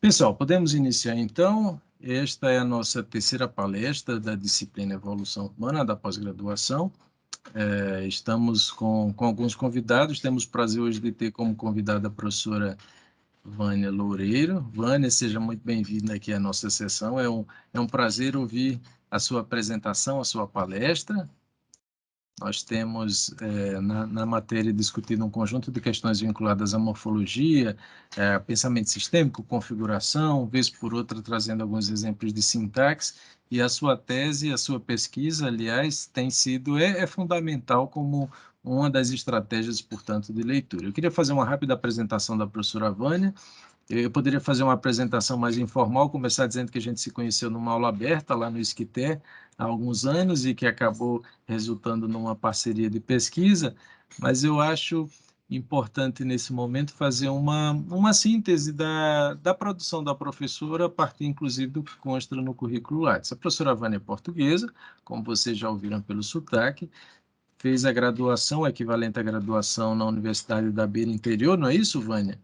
Pessoal, podemos iniciar então. Esta é a nossa terceira palestra da disciplina Evolução Urbana da pós-graduação. Estamos com alguns convidados. Temos o prazer hoje de ter como convidada a professora Vânia Loureiro. Vânia, seja muito bem-vinda aqui à nossa sessão. É um prazer ouvir a sua apresentação, a sua palestra. Nós temos, na matéria, discutido um conjunto de questões vinculadas à morfologia, pensamento sistêmico, configuração, vez por outra trazendo alguns exemplos de sintaxe, e a sua tese, a sua pesquisa, aliás, tem sido, é fundamental como uma das estratégias, portanto, de leitura. Eu queria fazer uma rápida apresentação da professora Vânia. Eu poderia fazer uma apresentação mais informal, começar dizendo que a gente se conheceu numa aula aberta lá no Isquité há alguns anos e que acabou resultando numa parceria de pesquisa, mas eu acho importante nesse momento fazer uma síntese da produção da professora, a partir inclusive do que consta no currículo Lattes. A professora Vânia é portuguesa, como vocês já ouviram pelo sotaque, fez a graduação, equivalente à graduação na Universidade da Beira Interior, não é isso, Vânia?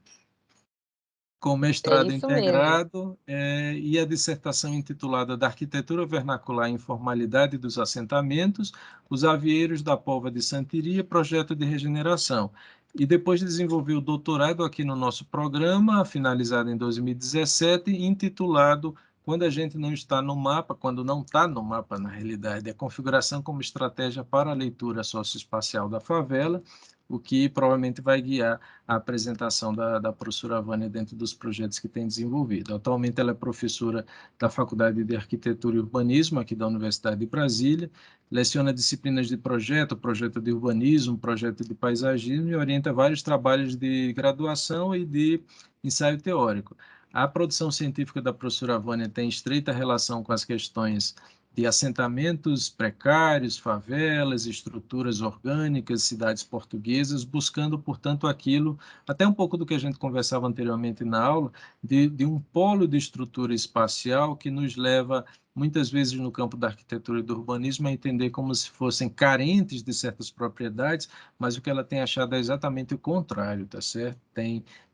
Com É mestrado isso mesmo. integrado, e a dissertação intitulada Da Arquitetura Vernacular e Informalidade dos Assentamentos, os Avieiros da Pova de Santiria, Projeto de Regeneração. E depois desenvolveu o doutorado aqui no nosso programa, finalizado em 2017, intitulado Quando a gente não está no mapa, quando não está no mapa, na realidade, a configuração como estratégia para a leitura socioespacial da favela, o que provavelmente vai guiar a apresentação da professora Vânia dentro dos projetos que tem desenvolvido. Atualmente ela é professora da Faculdade de Arquitetura e Urbanismo, aqui da Universidade de Brasília, leciona disciplinas de projeto, projeto de urbanismo, projeto de paisagismo e orienta vários trabalhos de graduação e de ensaio teórico. A produção científica da professora Vânia tem estreita relação com as questões de assentamentos precários, favelas, estruturas orgânicas, cidades portuguesas, buscando, portanto, aquilo, até um pouco do que a gente conversava anteriormente na aula, de um polo de estrutura espacial que nos leva, muitas vezes, no campo da arquitetura e do urbanismo, a entender como se fossem carentes de certas propriedades, mas o que ela tem achado é exatamente o contrário, tá certo?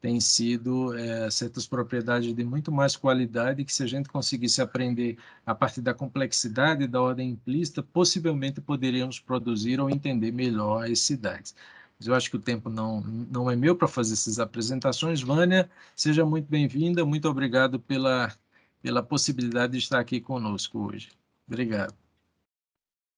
Tem sido certas propriedades de muito mais qualidade que, se a gente conseguisse aprender a partir da complexidade da ordem implícita, possivelmente poderíamos produzir ou entender melhor as cidades. Mas eu acho que o tempo não é meu para fazer essas apresentações. Vânia, seja muito bem-vinda, muito obrigado pela possibilidade de estar aqui conosco hoje. Obrigado.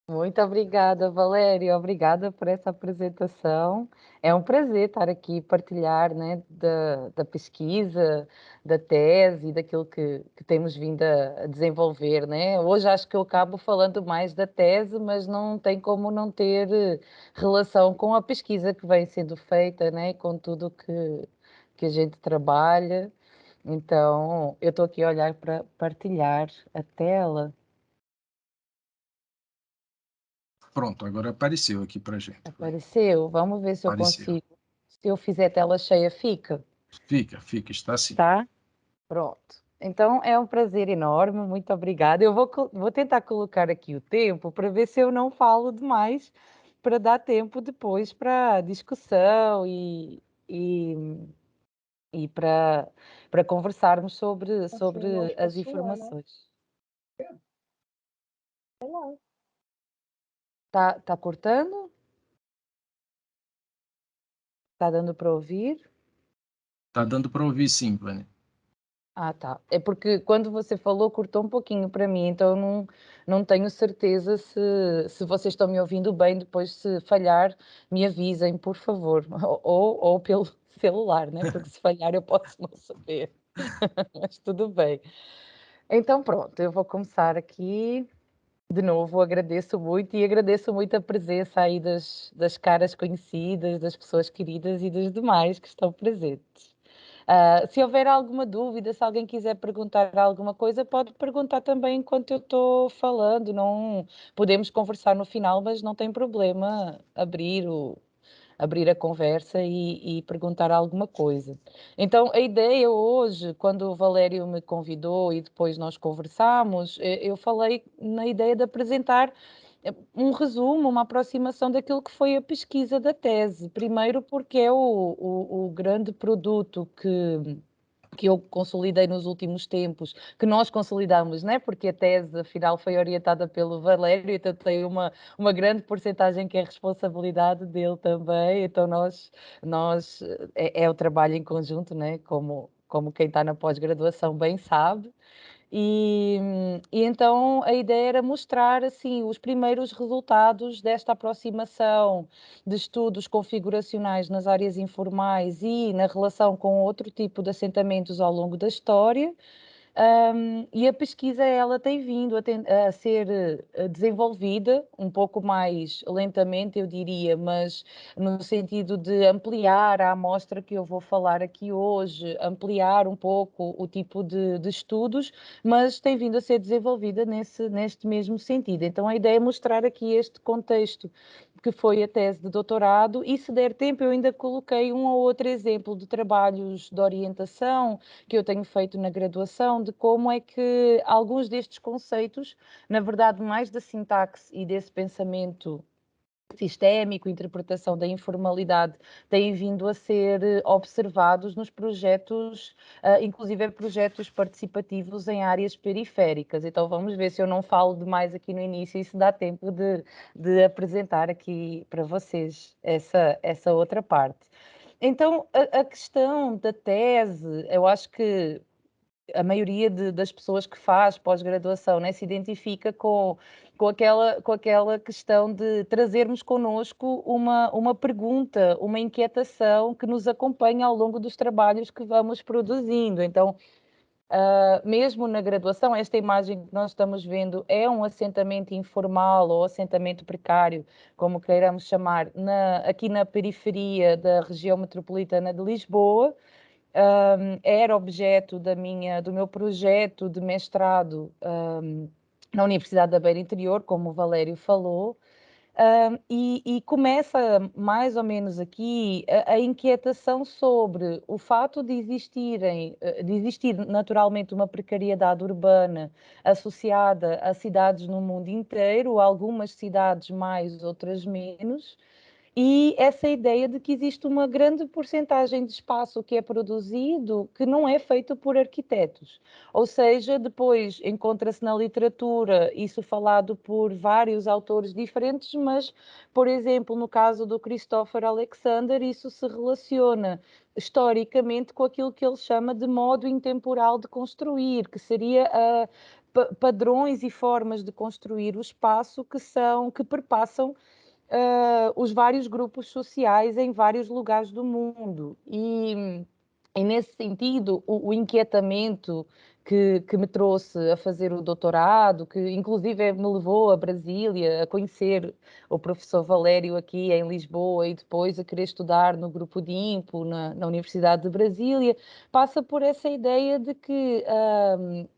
Muito obrigada, Valéria. Obrigada por essa apresentação. É um prazer estar aqui e partilhar, né, da pesquisa, da tese, daquilo que temos vindo a desenvolver, né? Hoje acho que eu acabo falando mais da tese, mas não tem como não ter relação com a pesquisa que vem sendo feita, né? Com tudo que a gente trabalha. Então, eu estou aqui a olhar para partilhar a tela. Pronto, agora apareceu aqui para a gente. Apareceu? Vamos ver se eu Apareceu. consigo. Se eu fizer tela cheia, fica? Fica, está assim. Tá? Pronto. Então é um prazer enorme, muito obrigada. Eu vou tentar colocar aqui o tempo para ver se eu não falo demais, para dar tempo depois para discussão e, e para conversarmos sobre as informações. Tá cortando? Tá dando para ouvir? Está dando para ouvir sim, Vânia. Ah, tá. É porque quando você falou cortou um pouquinho para mim, então eu não tenho certeza se vocês estão me ouvindo bem, depois se falhar me avisem, por favor, ou pelo celular, né, porque se falhar eu posso não saber, mas tudo bem. Então pronto, eu vou começar aqui. De novo agradeço muito e agradeço muito a presença aí das caras conhecidas, das pessoas queridas e dos demais que estão presentes. Se houver alguma dúvida, se alguém quiser perguntar alguma coisa, pode perguntar também enquanto eu estou falando. Não podemos conversar no final, mas não tem problema abrir a conversa e perguntar alguma coisa. Então, a ideia hoje, quando o Valério me convidou e depois nós conversámos, eu falei na ideia de apresentar um resumo, uma aproximação daquilo que foi a pesquisa da tese. Primeiro, porque é o grande produto que eu consolidei nos últimos tempos, que nós consolidamos, né? Porque a tese, afinal, foi orientada pelo Valério, então tem uma grande porcentagem que é responsabilidade dele também, então nós é o trabalho em conjunto, né? Como quem está na pós-graduação bem sabe. E então a ideia era mostrar assim os primeiros resultados desta aproximação de estudos configuracionais nas áreas informais e na relação com outro tipo de assentamentos ao longo da história. E a pesquisa ela tem vindo a ser desenvolvida um pouco mais lentamente, eu diria, mas no sentido de ampliar a amostra que eu vou falar aqui hoje, ampliar um pouco o tipo de estudos, mas tem vindo a ser desenvolvida neste mesmo sentido. Então a ideia é mostrar aqui este contexto que foi a tese de doutorado, e se der tempo eu ainda coloquei um ou outro exemplo de trabalhos de orientação que eu tenho feito na graduação, de como é que alguns destes conceitos, na verdade mais da sintaxe e desse pensamento sistémico, interpretação da informalidade, têm vindo a ser observados nos projetos, inclusive projetos participativos em áreas periféricas. Então vamos ver se eu não falo demais aqui no início e se dá tempo de apresentar aqui para vocês essa outra parte. Então, a questão da tese, eu acho que a maioria das pessoas que faz pós-graduação, né, se identifica com aquela questão de trazermos connosco uma pergunta, uma inquietação que nos acompanha ao longo dos trabalhos que vamos produzindo. Então, mesmo na graduação, esta imagem que nós estamos vendo é um assentamento informal ou assentamento precário, como queiramos chamar, aqui na periferia da região metropolitana de Lisboa. Era objeto do meu projeto de mestrado na Universidade da Beira Interior, como o Valério falou, e começa mais ou menos aqui a inquietação sobre o fato de existir naturalmente uma precariedade urbana associada a cidades no mundo inteiro, algumas cidades mais, outras menos, e essa ideia de que existe uma grande porcentagem de espaço que é produzido que não é feito por arquitetos. Ou seja, depois encontra-se na literatura isso falado por vários autores diferentes, mas, por exemplo, no caso do Christopher Alexander, isso se relaciona historicamente com aquilo que ele chama de modo intemporal de construir, que seria padrões e formas de construir o espaço que perpassam os vários grupos sociais em vários lugares do mundo. E nesse sentido, o inquietamento que me trouxe a fazer o doutorado, que inclusive me levou a Brasília, a conhecer o professor Valério aqui em Lisboa e depois a querer estudar no grupo de IMPO na Universidade de Brasília, passa por essa ideia de que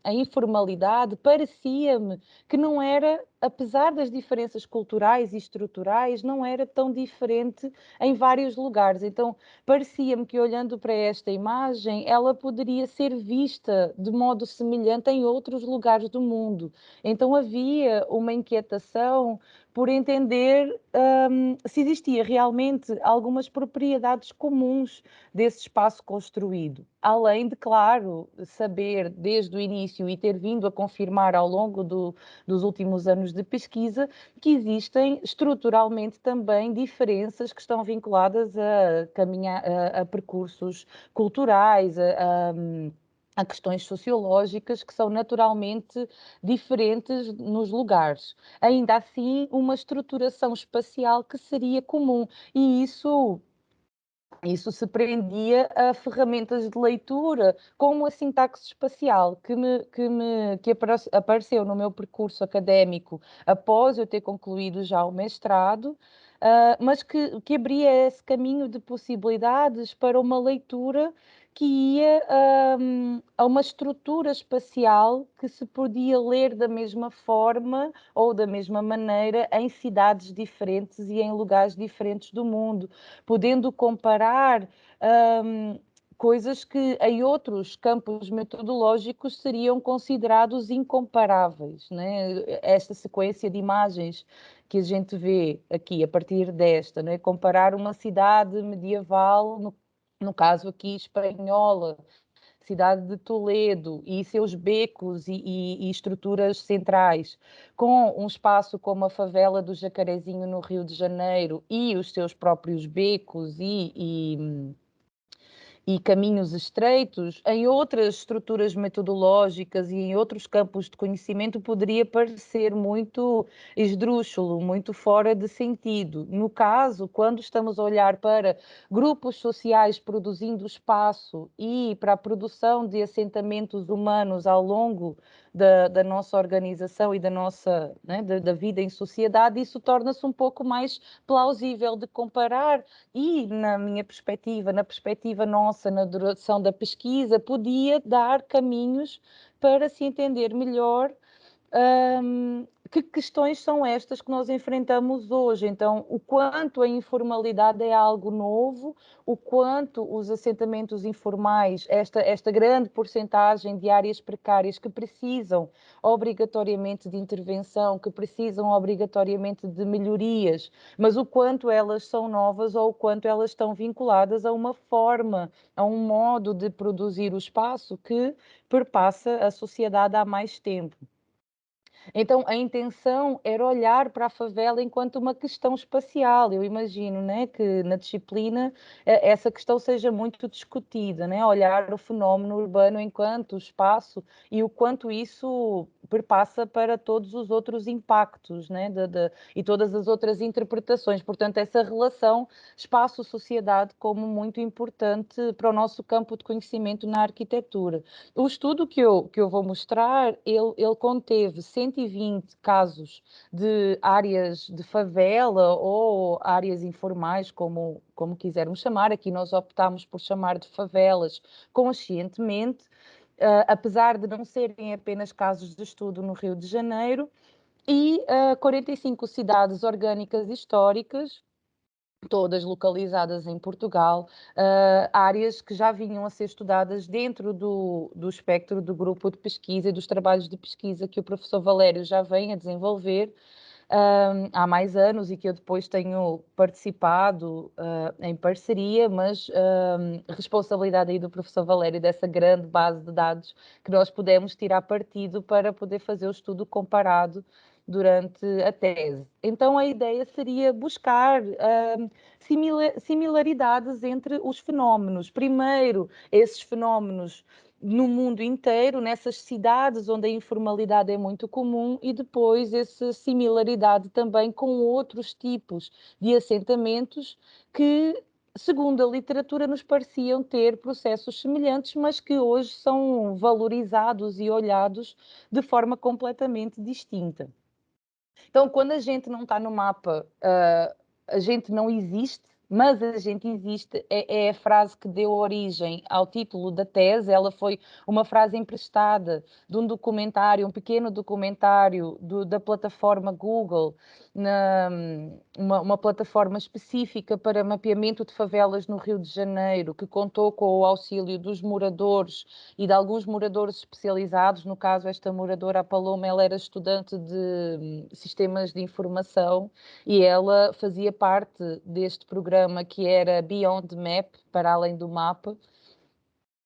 a informalidade parecia-me que não era, apesar das diferenças culturais e estruturais, não era tão diferente em vários lugares. Então, parecia-me que olhando para esta imagem, ela poderia ser vista de modo semelhante em outros lugares do mundo. Então havia uma inquietação por entender se existia realmente algumas propriedades comuns desse espaço construído. Além de, claro, saber desde o início e ter vindo a confirmar ao longo dos últimos anos de pesquisa que existem estruturalmente também diferenças que estão vinculadas a percursos culturais, a questões sociológicas que são naturalmente diferentes nos lugares. Ainda assim, uma estruturação espacial que seria comum, e isso se prendia a ferramentas de leitura, como a sintaxe espacial, que apareceu no meu percurso académico após eu ter concluído já o mestrado, mas que abria esse caminho de possibilidades para uma leitura que ia a uma estrutura espacial que se podia ler da mesma forma ou da mesma maneira em cidades diferentes e em lugares diferentes do mundo, podendo comparar coisas que em outros campos metodológicos seriam considerados incomparáveis, né? Esta sequência de imagens que a gente vê aqui a partir desta, né? Comparar uma cidade medieval, no caso aqui espanhola, cidade de Toledo e seus becos e estruturas centrais, com um espaço como a favela do Jacarezinho no Rio de Janeiro e os seus próprios becos e caminhos estreitos, em outras estruturas metodológicas e em outros campos de conhecimento poderia parecer muito esdrúxulo, muito fora de sentido. No caso, quando estamos a olhar para grupos sociais produzindo espaço e para a produção de assentamentos humanos ao longo da nossa organização e da nossa, né, da vida em sociedade, isso torna-se um pouco mais plausível de comparar e, na minha perspectiva, na perspectiva nossa, na duração da pesquisa, podia dar caminhos para se entender melhor que questões são estas que nós enfrentamos hoje? Então, o quanto a informalidade é algo novo, o quanto os assentamentos informais, esta grande porcentagem de áreas precárias que precisam obrigatoriamente de intervenção, que precisam obrigatoriamente de melhorias, mas o quanto elas são novas ou o quanto elas estão vinculadas a uma forma, a um modo de produzir o espaço que perpassa a sociedade há mais tempo. Então, a intenção era olhar para a favela enquanto uma questão espacial. Eu imagino, né, que na disciplina essa questão seja muito discutida, né? Olhar o fenómeno urbano enquanto espaço e o quanto isso perpassa para todos os outros impactos, né, e todas as outras interpretações. Portanto, essa relação espaço-sociedade como muito importante para o nosso campo de conhecimento na arquitetura. O estudo que eu vou mostrar, ele conteve 120 casos de áreas de favela ou áreas informais, como quisermos chamar. Aqui nós optámos por chamar de favelas conscientemente, apesar de não serem apenas casos de estudo no Rio de Janeiro, e 45 cidades orgânicas históricas, todas localizadas em Portugal, áreas que já vinham a ser estudadas dentro do espectro do grupo de pesquisa e dos trabalhos de pesquisa que o professor Valério já vem a desenvolver há mais anos e que eu depois tenho participado em parceria, mas responsabilidade aí do professor Valério dessa grande base de dados que nós pudemos tirar partido para poder fazer o estudo comparado durante a tese. Então a ideia seria buscar similaridades entre os fenómenos. Primeiro, esses fenómenos no mundo inteiro, nessas cidades onde a informalidade é muito comum, e depois essa similaridade também com outros tipos de assentamentos que, segundo a literatura, nos pareciam ter processos semelhantes, mas que hoje são valorizados e olhados de forma completamente distinta. Então, quando a gente não está no mapa, a gente não existe, mas a gente existe, é a frase que deu origem ao título da tese. Ela foi uma frase emprestada de um documentário, um pequeno documentário da plataforma Google, uma plataforma específica para mapeamento de favelas no Rio de Janeiro, que contou com o auxílio dos moradores e de alguns moradores especializados. No caso, esta moradora, a Paloma, ela era estudante de sistemas de informação e ela fazia parte deste programa que era Beyond the Map, para além do mapa,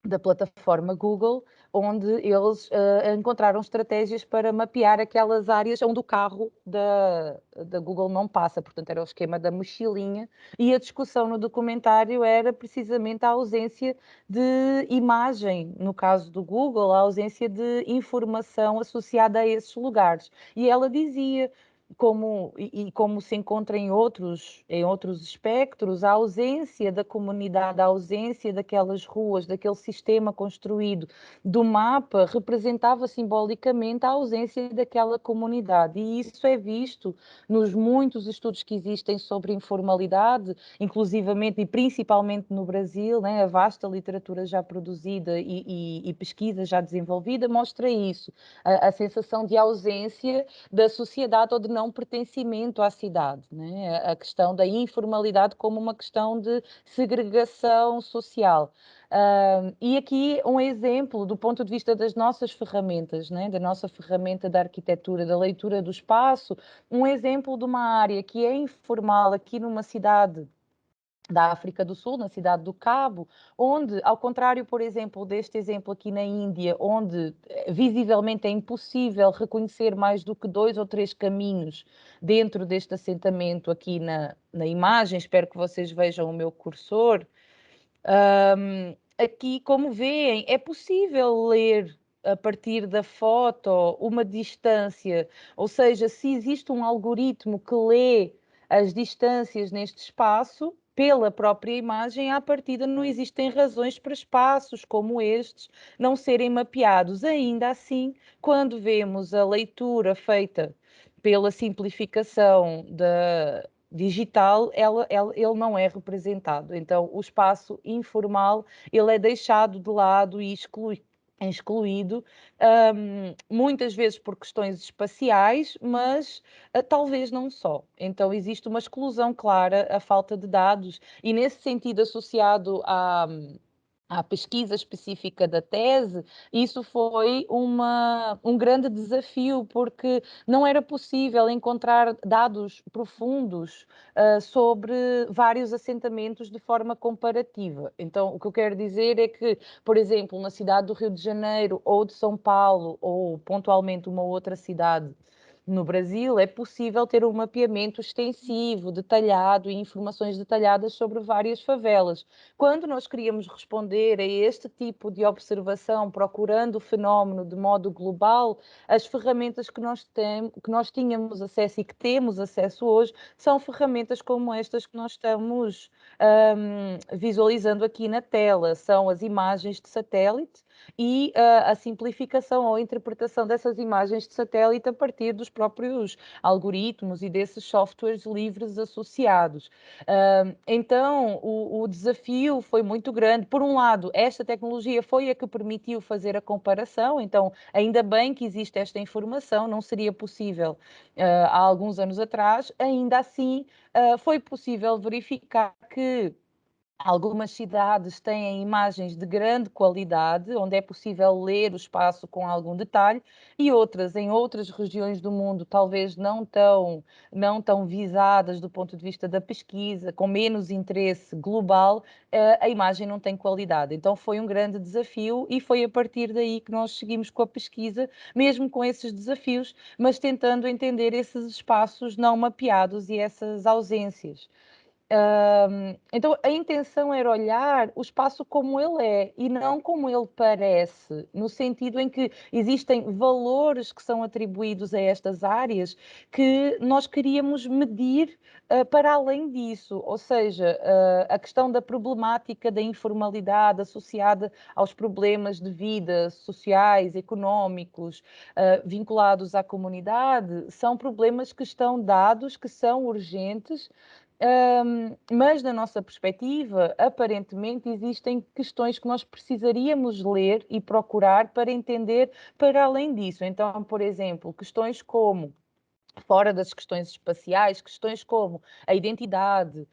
da plataforma Google, onde eles encontraram estratégias para mapear aquelas áreas onde o carro da Google não passa. Portanto, era o esquema da mochilinha, e a discussão no documentário era precisamente a ausência de imagem, no caso do Google, a ausência de informação associada a esses lugares. E ela dizia, como se encontra em outros espectros, a ausência da comunidade, a ausência daquelas ruas, daquele sistema construído do mapa, representava simbolicamente a ausência daquela comunidade. E isso é visto nos muitos estudos que existem sobre informalidade, inclusivamente e principalmente no Brasil, né? A vasta literatura já produzida e pesquisa já desenvolvida mostra isso, a sensação de ausência da sociedade ou de não pertencimento à cidade, né? A questão da informalidade como uma questão de segregação social. E aqui um exemplo do ponto de vista das nossas ferramentas, né? Da nossa ferramenta da arquitetura, da leitura do espaço, um exemplo de uma área que é informal aqui numa cidade da África do Sul, na cidade do Cabo, onde, ao contrário, por exemplo, deste exemplo aqui na Índia, onde visivelmente é impossível reconhecer mais do que 2 ou 3 caminhos dentro deste assentamento aqui na imagem, espero que vocês vejam o meu cursor. Aqui, como veem, é possível ler a partir da foto uma distância, ou seja, se existe um algoritmo que lê as distâncias neste espaço, pela própria imagem, à partida não existem razões para espaços como estes não serem mapeados. Ainda assim, quando vemos a leitura feita pela simplificação da digital, ele não é representado. Então, o espaço informal, ele é deixado de lado e excluído, muitas vezes por questões espaciais, mas talvez não só. Então, existe uma exclusão clara, a falta de dados, e nesse sentido, associado à pesquisa específica da tese, isso foi um grande desafio, porque não era possível encontrar dados profundos sobre vários assentamentos de forma comparativa. Então, o que eu quero dizer é que, por exemplo, na cidade do Rio de Janeiro ou de São Paulo, ou pontualmente uma outra cidade no Brasil, é possível ter um mapeamento extensivo, detalhado e informações detalhadas sobre várias favelas. Quando nós queríamos responder a este tipo de observação, procurando o fenómeno de modo global, as ferramentas que nós tínhamos acesso e que temos acesso hoje são ferramentas como estas que nós estamos visualizando aqui na tela. São as imagens de satélite e a simplificação ou interpretação dessas imagens de satélite a partir dos próprios algoritmos e desses softwares livres associados. Então, o desafio foi muito grande. Por um lado, esta tecnologia foi a que permitiu fazer a comparação, então, ainda bem que existe esta informação, não seria possível há alguns anos atrás. Ainda assim, foi possível verificar que algumas cidades têm imagens de grande qualidade, onde é possível ler o espaço com algum detalhe, e outras, em outras regiões do mundo, talvez não tão visadas do ponto de vista da pesquisa, com menos interesse global, a imagem não tem qualidade. Então foi um grande desafio e foi a partir daí que nós seguimos com a pesquisa, mesmo com esses desafios, mas tentando entender esses espaços não mapeados e essas ausências. Então, a intenção era olhar o espaço como ele é e não como ele parece, no sentido em que existem valores que são atribuídos a estas áreas que nós queríamos medir para além disso, ou seja, a questão da problemática da informalidade associada aos problemas de vida sociais, económicos, vinculados à comunidade, são problemas que estão dados, que são urgentes. Mas, na nossa perspectiva, aparentemente existem questões que nós precisaríamos ler e procurar para entender para além disso. Então, por exemplo, questões como, fora das questões espaciais, questões como a identidade,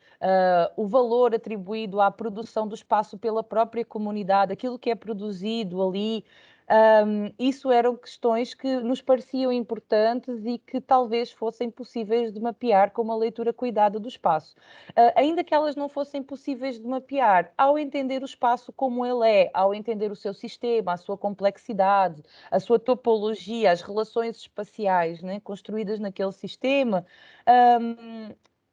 o valor atribuído à produção do espaço pela própria comunidade, aquilo que é produzido ali. Isso eram questões que nos pareciam importantes e que talvez fossem possíveis de mapear com uma leitura cuidada do espaço. Ainda que elas não fossem possíveis de mapear, ao entender o espaço como ele é, ao entender o seu sistema, a sua complexidade, a sua topologia, as relações espaciais, né, construídas naquele sistema,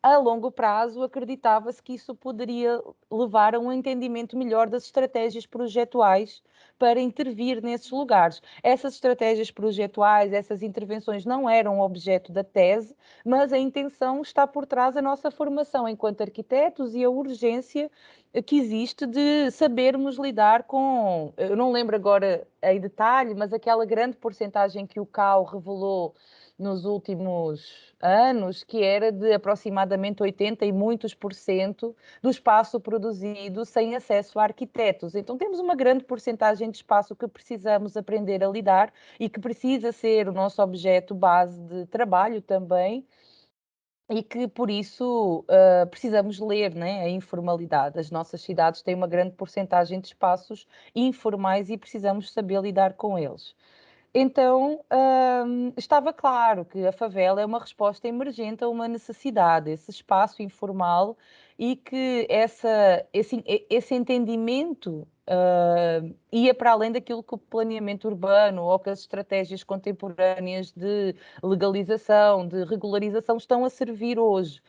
a longo prazo acreditava-se que isso poderia levar a um entendimento melhor das estratégias projetuais para intervir nesses lugares. Essas estratégias projetuais, essas intervenções não eram objeto da tese, mas a intenção está por trás da nossa formação enquanto arquitetos e a urgência que existe de sabermos lidar com, eu não lembro agora em detalhe, mas aquela grande porcentagem que o CAU revelou nos últimos anos, que era de aproximadamente 80 e muitos por cento do espaço produzido sem acesso a arquitetos. Então temos uma grande porcentagem de espaço que precisamos aprender a lidar e que precisa ser o nosso objeto base de trabalho também, e que por isso precisamos ler, né, a informalidade. As nossas cidades têm uma grande porcentagem de espaços informais e precisamos saber lidar com eles. Então, estava claro que a favela é uma resposta emergente a uma necessidade, esse espaço informal, e que esse entendimento ia para além daquilo que o planeamento urbano ou que as estratégias contemporâneas de legalização, de regularização estão a servir hoje.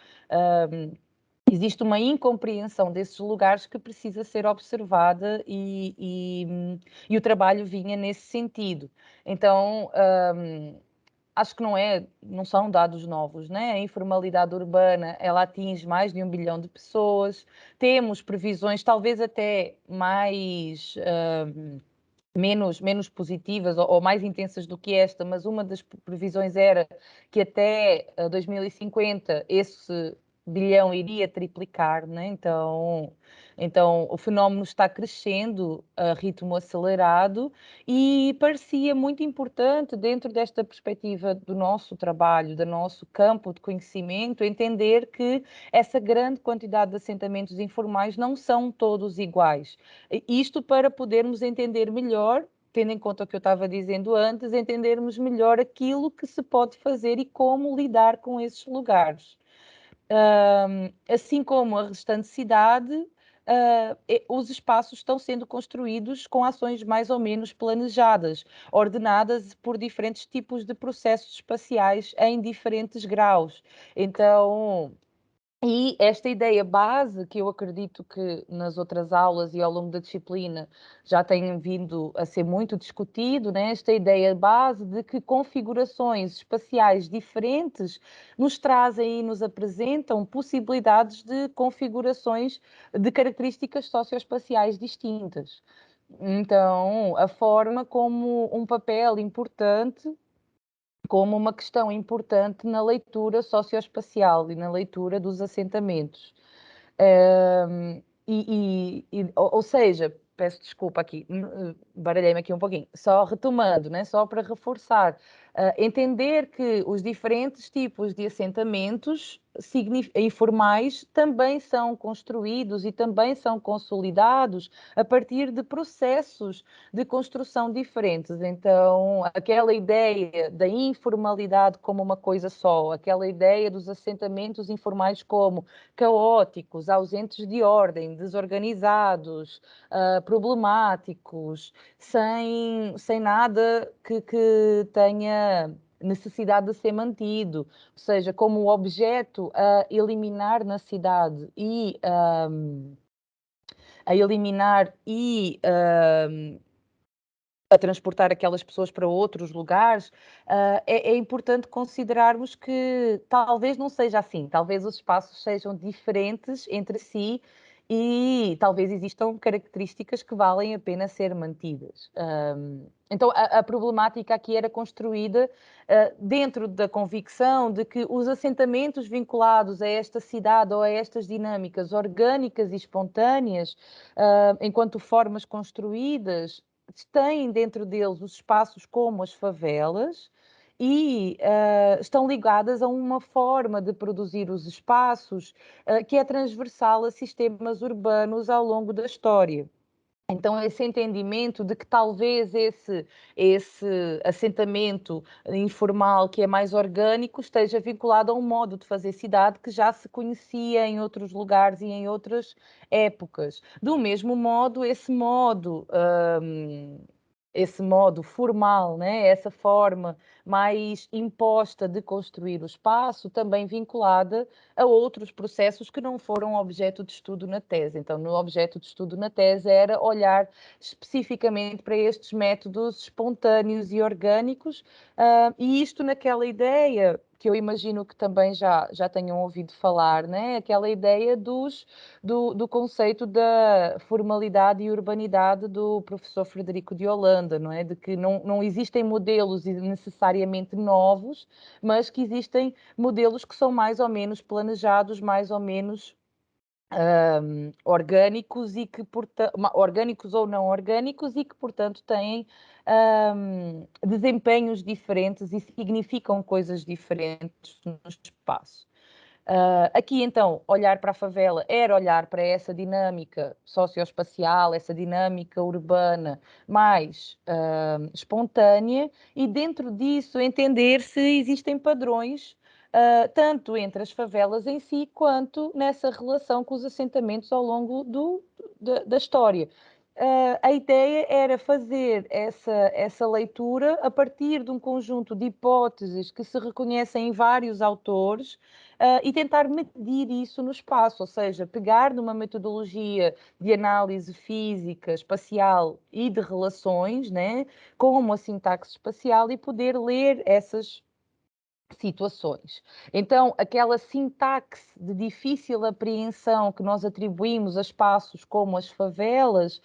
Existe uma incompreensão desses lugares que precisa ser observada e o trabalho vinha nesse sentido. Então, acho que não são dados novos, né? A informalidade urbana, ela atinge mais de 1 bilhão de pessoas. Temos previsões, talvez até menos positivas ou mais intensas do que esta, mas uma das previsões era que até 2050 esse bilhão iria triplicar, né? Então o fenómeno está crescendo a ritmo acelerado e parecia muito importante, dentro desta perspectiva do nosso trabalho, do nosso campo de conhecimento, entender que essa grande quantidade de assentamentos informais não são todos iguais. Isto para podermos entender melhor, tendo em conta o que eu estava dizendo antes, entendermos melhor aquilo que se pode fazer e como lidar com esses lugares. Assim como a restante cidade, os espaços estão sendo construídos com ações mais ou menos planejadas, ordenadas por diferentes tipos de processos espaciais em diferentes graus. Então, e esta ideia base, que eu acredito que nas outras aulas e ao longo da disciplina já tem vindo a ser muito discutido, né? Esta ideia base de que configurações espaciais diferentes nos trazem e nos apresentam possibilidades de configurações de características socioespaciais distintas. Então, a forma como um papel importante, como uma questão importante na leitura socioespacial e na leitura dos assentamentos. Ou seja, peço desculpa aqui, baralhei-me aqui um pouquinho, só retomando, né, só para reforçar, entender que os diferentes tipos de assentamentos informais também são construídos e também são consolidados a partir de processos de construção diferentes. Então, aquela ideia da informalidade como uma coisa só, aquela ideia dos assentamentos informais como caóticos, ausentes de ordem, desorganizados, problemáticos, sem nada que tenha necessidade de ser mantido, ou seja, como objeto a eliminar na cidade e a eliminar e a transportar aquelas pessoas para outros lugares, é importante considerarmos que talvez não seja assim, talvez os espaços sejam diferentes entre si e talvez existam características que valem a pena ser mantidas. Então, a problemática aqui era construída dentro da convicção de que os assentamentos vinculados a esta cidade ou a estas dinâmicas orgânicas e espontâneas, enquanto formas construídas, têm dentro deles os espaços como as favelas e estão ligadas a uma forma de produzir os espaços que é transversal a sistemas urbanos ao longo da história. Então, esse entendimento de que talvez esse assentamento informal, que é mais orgânico, esteja vinculado a um modo de fazer cidade que já se conhecia em outros lugares e em outras épocas. Do mesmo modo, esse modo formal, né? Essa forma mais imposta de construir o espaço, também vinculada a outros processos que não foram objeto de estudo na tese. Então, no objeto de estudo na tese era olhar especificamente para estes métodos espontâneos e orgânicos, e isto naquela ideia que eu imagino que também já tenham ouvido falar, né? Aquela ideia do conceito da formalidade e urbanidade do professor Frederico de Holanda, não é? De que não existem modelos necessariamente novos, mas que existem modelos que são mais ou menos planejados, mais ou menos orgânicos e que, orgânicos ou não orgânicos, e que, portanto, têm desempenhos diferentes e significam coisas diferentes no espaço. Aqui, então, olhar para a favela era olhar para essa dinâmica socioespacial, essa dinâmica urbana mais espontânea, e dentro disso entender se existem padrões, tanto entre as favelas em si, quanto nessa relação com os assentamentos ao longo da história. A ideia era fazer essa leitura a partir de um conjunto de hipóteses que se reconhecem em vários autores, e tentar medir isso no espaço, ou seja, pegar numa metodologia de análise física, espacial e de relações, né, como a sintaxe espacial, e poder ler essas situações. Então, aquela sintaxe de difícil apreensão que nós atribuímos a espaços como as favelas,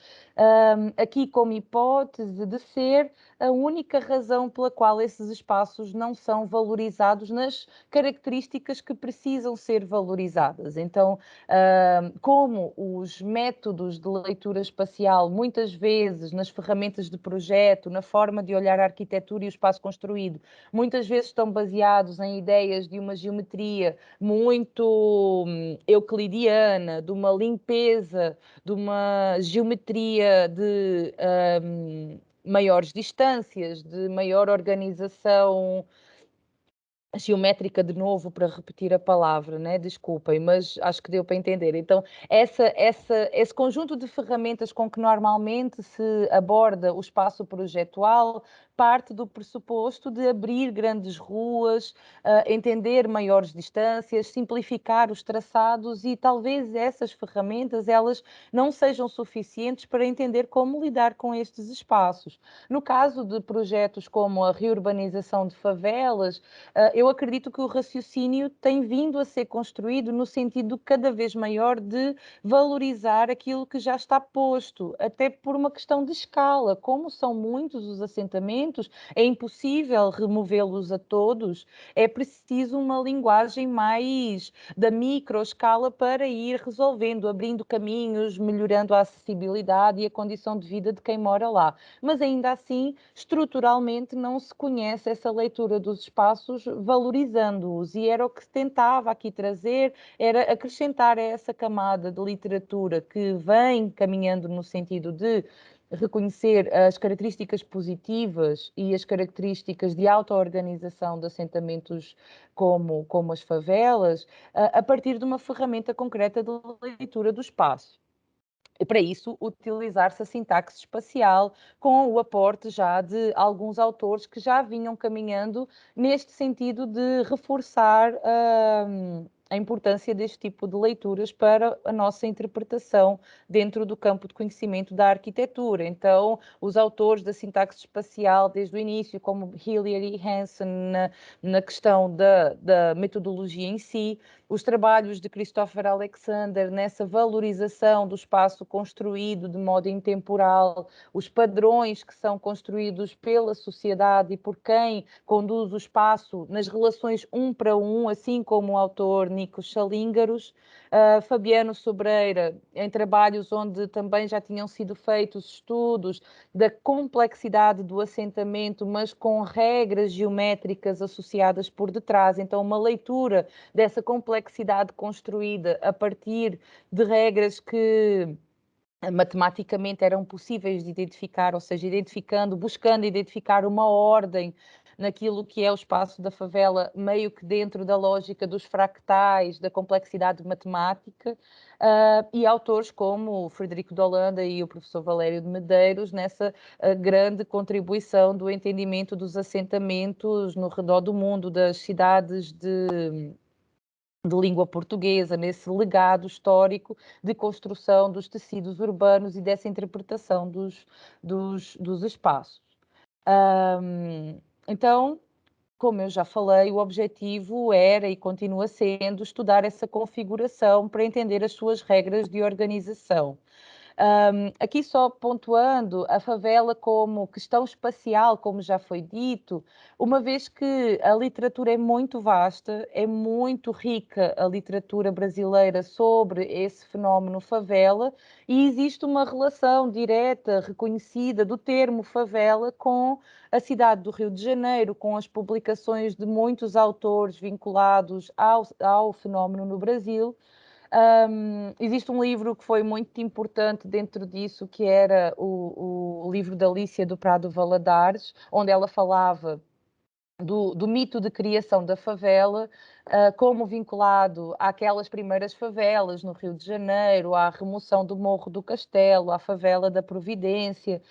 aqui como hipótese de ser a única razão pela qual esses espaços não são valorizados nas características que precisam ser valorizadas. Então, como os métodos de leitura espacial, muitas vezes nas ferramentas de projeto, na forma de olhar a arquitetura e o espaço construído, muitas vezes estão baseados em ideias de uma geometria muito euclidiana, de uma limpeza, de uma geometria de maiores distâncias, de maior organização geométrica, de novo, para repetir a palavra, né? Desculpem, mas acho que deu para entender. Então, esse conjunto de ferramentas com que normalmente se aborda o espaço projetual parte do pressuposto de abrir grandes ruas, entender maiores distâncias, simplificar os traçados, e talvez essas ferramentas elas não sejam suficientes para entender como lidar com estes espaços. No caso de projetos como a reurbanização de favelas, eu acredito que o raciocínio tem vindo a ser construído no sentido cada vez maior de valorizar aquilo que já está posto, até por uma questão de escala. Como são muitos os assentamentos, é impossível removê-los a todos, é preciso uma linguagem mais da microescala para ir resolvendo, abrindo caminhos, melhorando a acessibilidade e a condição de vida de quem mora lá. Mas ainda assim, estruturalmente, não se conhece essa leitura dos espaços valorizando-os, e era o que se tentava aqui trazer, era acrescentar a essa camada de literatura que vem caminhando no sentido de reconhecer as características positivas e as características de auto-organização de assentamentos como as favelas, a partir de uma ferramenta concreta de leitura do espaço. E para isso, utilizar-se a sintaxe espacial, com o aporte já de alguns autores que já vinham caminhando neste sentido de reforçar a importância deste tipo de leituras para a nossa interpretação dentro do campo de conhecimento da arquitetura. Então, os autores da sintaxe espacial desde o início, como Hilliard e Hansen, na questão da metodologia em si, os trabalhos de Christopher Alexander nessa valorização do espaço construído de modo intemporal, os padrões que são construídos pela sociedade e por quem conduz o espaço nas relações um para um, assim como o autor Nico Chalingaros, Fabiano Sobreira, em trabalhos onde também já tinham sido feitos estudos da complexidade do assentamento, mas com regras geométricas associadas por detrás. Então, uma leitura dessa complexidade construída a partir de regras que matematicamente eram possíveis de identificar, ou seja, buscando identificar uma ordem naquilo que é o espaço da favela, meio que dentro da lógica dos fractais, da complexidade matemática, e autores como o Frederico de Holanda e o professor Valério de Medeiros, nessa grande contribuição do entendimento dos assentamentos no redor do mundo, das cidades de língua portuguesa, nesse legado histórico de construção dos tecidos urbanos e dessa interpretação dos espaços. Então, como eu já falei, o objetivo era e continua sendo estudar essa configuração para entender as suas regras de organização. Aqui só pontuando a favela como questão espacial, como já foi dito, uma vez que a literatura é muito vasta, é muito rica a literatura brasileira sobre esse fenómeno favela, e existe uma relação direta, reconhecida do termo favela com a cidade do Rio de Janeiro, com as publicações de muitos autores vinculados ao fenómeno no Brasil. Existe um livro que foi muito importante dentro disso, que era o livro da Alicia do Prado Valadares, onde ela falava do mito de criação da favela, como vinculado àquelas primeiras favelas no Rio de Janeiro, à remoção do Morro do Castelo, à favela da Providência,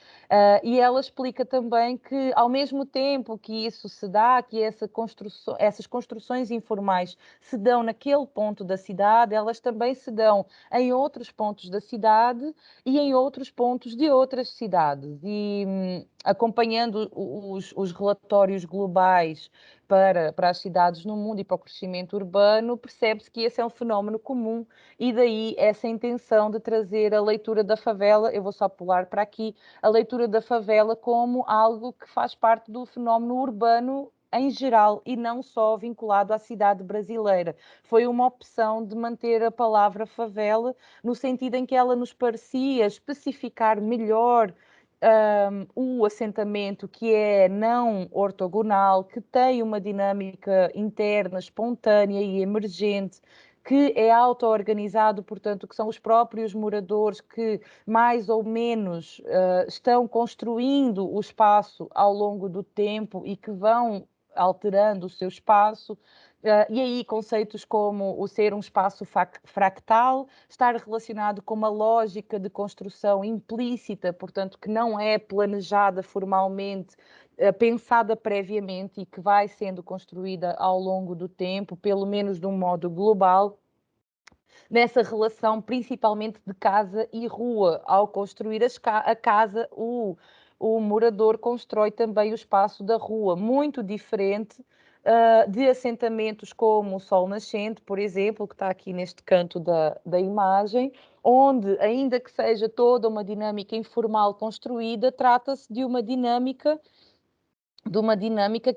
e ela explica também que, ao mesmo tempo que isso se dá, que essas construções informais se dão naquele ponto da cidade, elas também se dão em outros pontos da cidade e em outros pontos de outras cidades. E acompanhando os relatórios globais para as cidades no mundo e para o crescimento urbano, percebe-se que esse é um fenómeno comum e daí essa intenção de trazer a leitura da favela, eu vou só pular para aqui, a leitura da favela como algo que faz parte do fenómeno urbano em geral e não só vinculado à cidade brasileira. Foi uma opção de manter a palavra favela no sentido em que ela nos parecia especificar melhor o assentamento que é não ortogonal, que tem uma dinâmica interna, espontânea e emergente, que é auto-organizado, portanto, que são os próprios moradores que mais ou menos estão construindo o espaço ao longo do tempo e que vão alterando o seu espaço. E aí conceitos como o ser um espaço fractal, estar relacionado com uma lógica de construção implícita, portanto, que não é planejada formalmente, pensada previamente e que vai sendo construída ao longo do tempo, pelo menos de um modo global, nessa relação principalmente de casa e rua. Ao construir a casa, o morador constrói também o espaço da rua, muito diferente de assentamentos como o Sol Nascente, por exemplo, que está aqui neste canto da imagem, onde, ainda que seja toda uma dinâmica informal construída, trata-se de uma dinâmica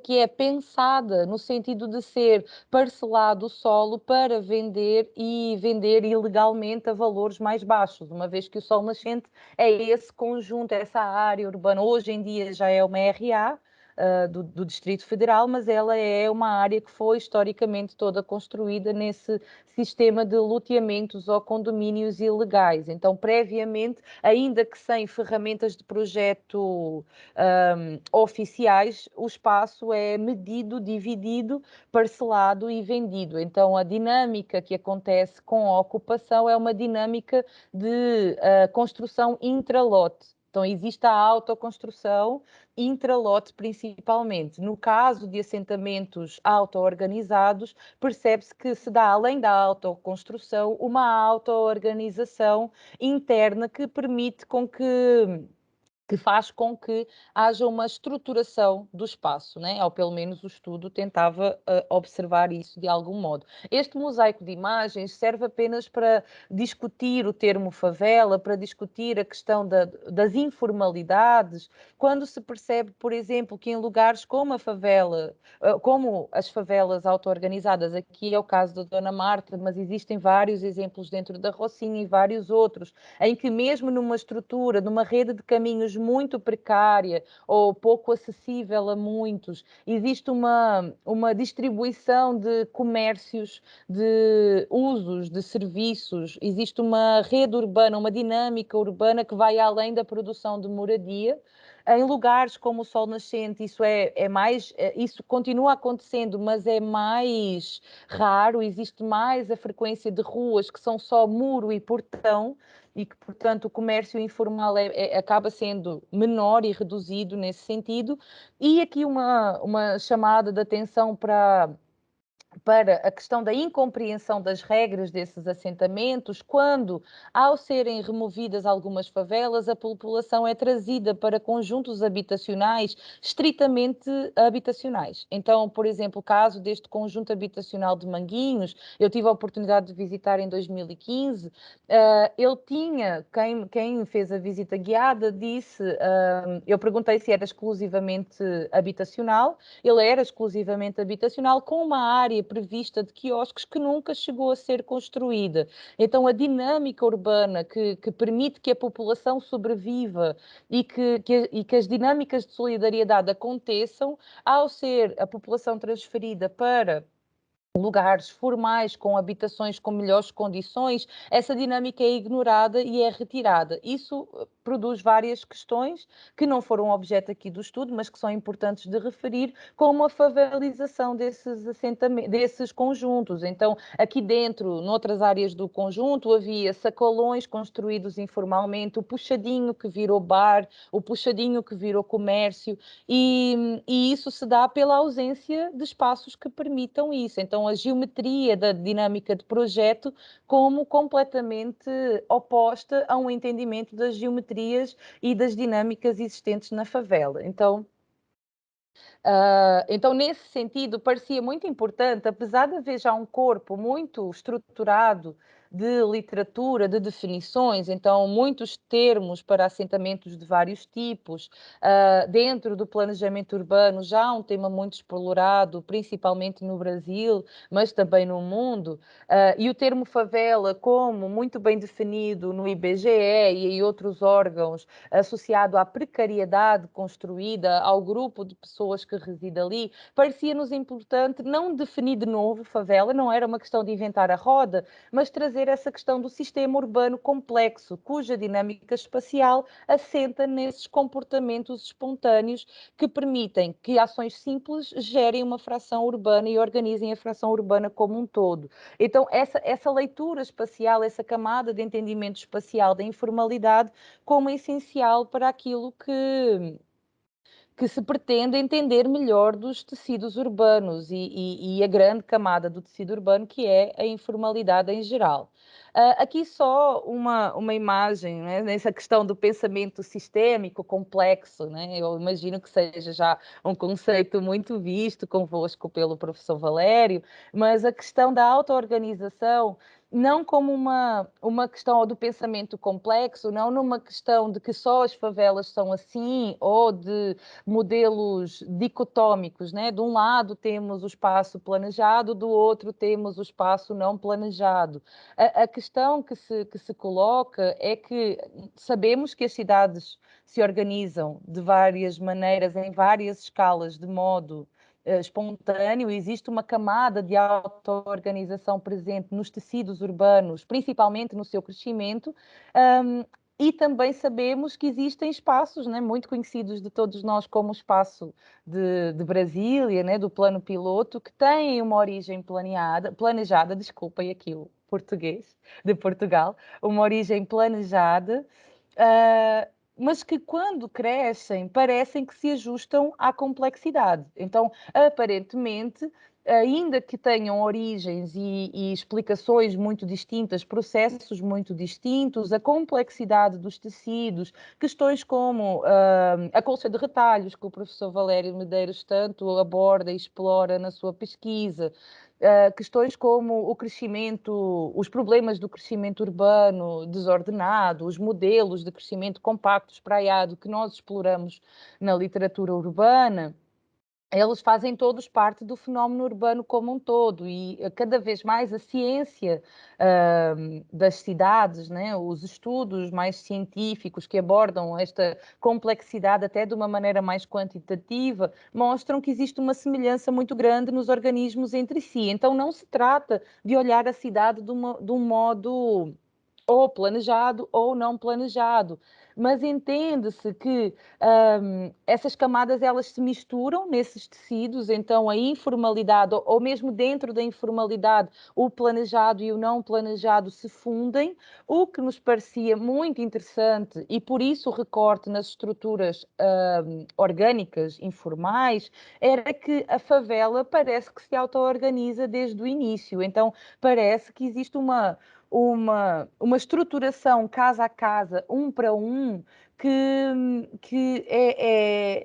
que é pensada no sentido de ser parcelado o solo para vender e vender ilegalmente a valores mais baixos, uma vez que o Sol Nascente é esse conjunto, essa área urbana. Hoje em dia já é uma RA, do Distrito Federal, mas ela é uma área que foi historicamente toda construída nesse sistema de loteamentos ou condomínios ilegais. Então, previamente, ainda que sem ferramentas de projeto oficiais, o espaço é medido, dividido, parcelado e vendido. Então, a dinâmica que acontece com a ocupação é uma dinâmica de construção intralote. Então, existe a autoconstrução intralote principalmente. No caso de assentamentos auto-organizados, percebe-se que se dá, além da autoconstrução, uma auto-organização interna que permite que faz com que haja uma estruturação do espaço, né? Ou pelo menos o estudo tentava observar isso de algum modo. Este mosaico de imagens serve apenas para discutir o termo favela, para discutir a questão das informalidades, quando se percebe, por exemplo, que em lugares como a favela, como as favelas auto-organizadas, aqui é o caso da Dona Marta, mas existem vários exemplos dentro da Rocinha e vários outros, em que mesmo numa estrutura, numa rede de caminhos muito precária ou pouco acessível a muitos, existe uma distribuição de comércios, de usos, de serviços, existe uma rede urbana, uma dinâmica urbana que vai além da produção de moradia. Em lugares como o Sol Nascente, isso continua acontecendo, mas é mais raro, existe mais a frequência de ruas que são só muro e portão, e que, portanto, o comércio informal acaba sendo menor e reduzido nesse sentido. E aqui uma chamada de atenção para para a questão da incompreensão das regras desses assentamentos, quando, ao serem removidas algumas favelas, a população é trazida para conjuntos habitacionais estritamente habitacionais. Então, por exemplo, o caso deste conjunto habitacional de Manguinhos, eu tive a oportunidade de visitar em 2015, ele tinha, quem fez a visita guiada disse, eu perguntei se era exclusivamente habitacional, ele era exclusivamente habitacional, com uma área prevista de quiosques que nunca chegou a ser construída. Então, a dinâmica urbana que permite que a população sobreviva e que as dinâmicas de solidariedade aconteçam, ao ser a população transferida para lugares formais, com habitações com melhores condições, essa dinâmica é ignorada e é retirada. Isso produz várias questões que não foram objeto aqui do estudo, mas que são importantes de referir, como a favelização desses assentamentos, desses conjuntos. Então, aqui dentro, noutras áreas do conjunto, havia sacolões construídos informalmente, o puxadinho que virou bar, o puxadinho que virou comércio, e isso se dá pela ausência de espaços que permitam isso. Então, a geometria da dinâmica de projeto como completamente oposta a um entendimento das geometrias e das dinâmicas existentes na favela. Então, nesse sentido, parecia muito importante, apesar de haver já um corpo muito estruturado de literatura, de definições, então muitos termos para assentamentos de vários tipos, dentro do planejamento urbano já um tema muito explorado, principalmente no Brasil, mas também no mundo, e o termo favela como muito bem definido no IBGE e em outros órgãos, associado à precariedade construída, ao grupo de pessoas que reside ali, parecia-nos importante não definir de novo favela, não era uma questão de inventar a roda, mas trazer essa questão do sistema urbano complexo, cuja dinâmica espacial assenta nesses comportamentos espontâneos que permitem que ações simples gerem uma fração urbana e organizem a fração urbana como um todo. Então, essa leitura espacial, essa camada de entendimento espacial da informalidade como essencial para aquilo que se pretende entender melhor dos tecidos urbanos e a grande camada do tecido urbano, que é a informalidade em geral. Aqui só uma imagem, né, nessa questão do pensamento sistêmico complexo, né? Eu imagino que seja já um conceito muito visto convosco pelo professor Valério, mas a questão da auto-organização não como uma questão do pensamento complexo, não numa questão de que só as favelas são assim, ou de modelos dicotómicos, né? De um lado temos o espaço planejado, do outro temos o espaço não planejado. A questão que se coloca é que sabemos que as cidades se organizam de várias maneiras, em várias escalas, de modo espontâneo, existe uma camada de auto-organização presente nos tecidos urbanos, principalmente no seu crescimento, e também sabemos que existem espaços, né, muito conhecidos de todos nós como o espaço de Brasília, né, do plano piloto, que têm uma origem planejada, desculpem aqui o português, de Portugal, uma origem planejada, mas que quando crescem parecem que se ajustam à complexidade. Então, aparentemente, ainda que tenham origens e explicações muito distintas, processos muito distintos, a complexidade dos tecidos, questões como a colcha de retalhos, que o professor Valério Medeiros tanto aborda e explora na sua pesquisa, questões como o crescimento, os problemas do crescimento urbano desordenado, os modelos de crescimento compacto, espraiado, que nós exploramos na literatura urbana, eles fazem todos parte do fenómeno urbano como um todo e cada vez mais a ciência das cidades, né, os estudos mais científicos que abordam esta complexidade até de uma maneira mais quantitativa, mostram que existe uma semelhança muito grande nos organismos entre si. Então não se trata de olhar a cidade de um modo ou planejado ou não planejado. Mas entende-se que essas camadas elas se misturam nesses tecidos, então a informalidade, ou mesmo dentro da informalidade, o planejado e o não planejado se fundem, o que nos parecia muito interessante, e por isso o recorte nas estruturas orgânicas, informais, era que a favela parece que se auto-organiza desde o início, então parece que existe uma estruturação casa a casa, um para um, que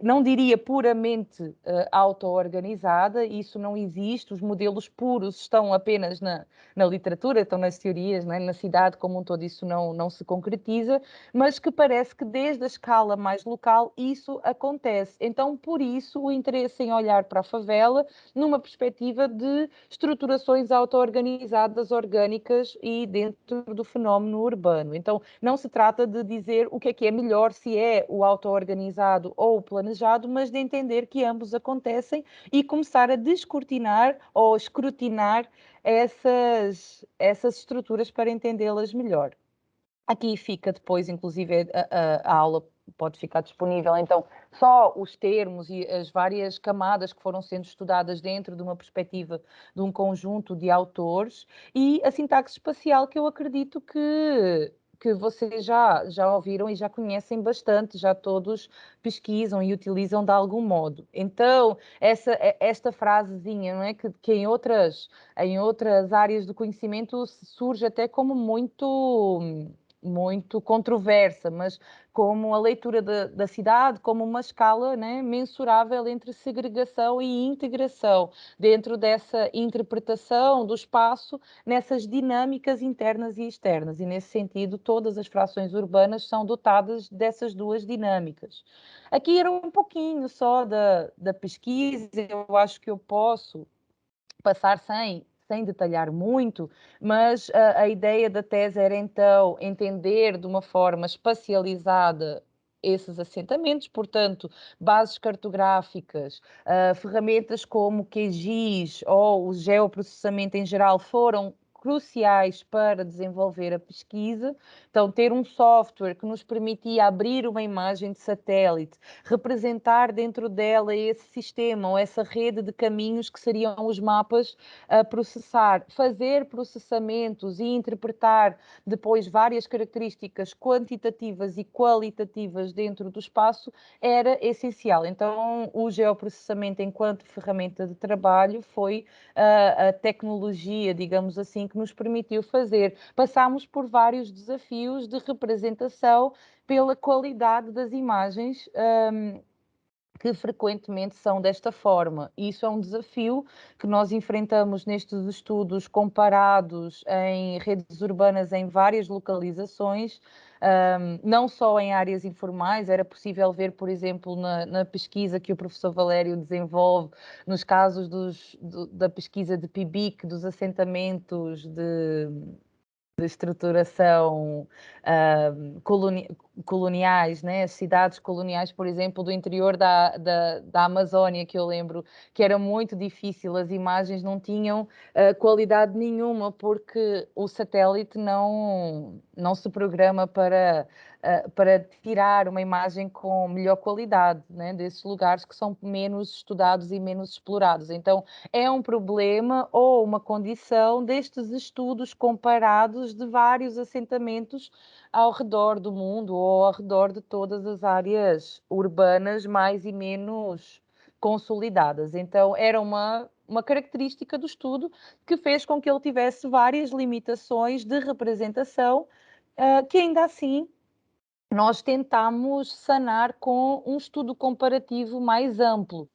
não diria puramente auto-organizada, isso não existe, os modelos puros estão apenas na literatura, estão nas teorias, não é? Na cidade como um todo isso não se concretiza, mas que parece que desde a escala mais local isso acontece. Então, por isso, o interesse em olhar para a favela numa perspectiva de estruturações auto-organizadas, orgânicas e dentro do fenómeno urbano. Então, não se trata de dizer o que é melhor, se é o auto-organizado ou o planejado, mas de entender que ambos acontecem e começar a descortinar ou escrutinar essas estruturas para entendê-las melhor. Aqui fica depois, inclusive, a aula pode ficar disponível, então, só os termos e as várias camadas que foram sendo estudadas dentro de uma perspectiva de um conjunto de autores e a sintaxe espacial que eu acredito que vocês já ouviram e já conhecem bastante, já todos pesquisam e utilizam de algum modo. Então, esta frasezinha, não é? Que em outras áreas do conhecimento surge até como muito controversa, mas como a leitura da cidade como uma escala, né, mensurável entre segregação e integração, dentro dessa interpretação do espaço, nessas dinâmicas internas e externas. E, nesse sentido, todas as frações urbanas são dotadas dessas duas dinâmicas. Aqui era um pouquinho só da pesquisa, eu acho que eu posso passar sem detalhar muito, mas a ideia da tese era então entender de uma forma espacializada esses assentamentos, portanto, bases cartográficas, ferramentas como QGIS ou o geoprocessamento em geral foram cruciais para desenvolver a pesquisa. Então, ter um software que nos permitia abrir uma imagem de satélite, representar dentro dela esse sistema ou essa rede de caminhos que seriam os mapas a processar, fazer processamentos e interpretar depois várias características quantitativas e qualitativas dentro do espaço era essencial. Então, o geoprocessamento enquanto ferramenta de trabalho foi a tecnologia, digamos assim, que nos permitiu fazer. Passámos por vários desafios de representação pela qualidade das imagens, que frequentemente são desta forma. Isso é um desafio que nós enfrentamos nestes estudos comparados em redes urbanas em várias localizações, não só em áreas informais, era possível ver, por exemplo, na pesquisa que o professor Valério desenvolve, nos casos da pesquisa de PIBIC, dos assentamentos de estruturação coloniais, né? As cidades coloniais, por exemplo, do interior da Amazónia, que eu lembro que era muito difícil, as imagens não tinham qualidade nenhuma, porque o satélite não se programa para tirar uma imagem com melhor qualidade, né? Desses lugares que são menos estudados e menos explorados. Então, é um problema ou uma condição destes estudos comparados de vários assentamentos ao redor do mundo ou ao redor de todas as áreas urbanas mais e menos consolidadas. Então, era uma característica do estudo que fez com que ele tivesse várias limitações de representação, que ainda assim nós tentámos sanar com um estudo comparativo mais amplo.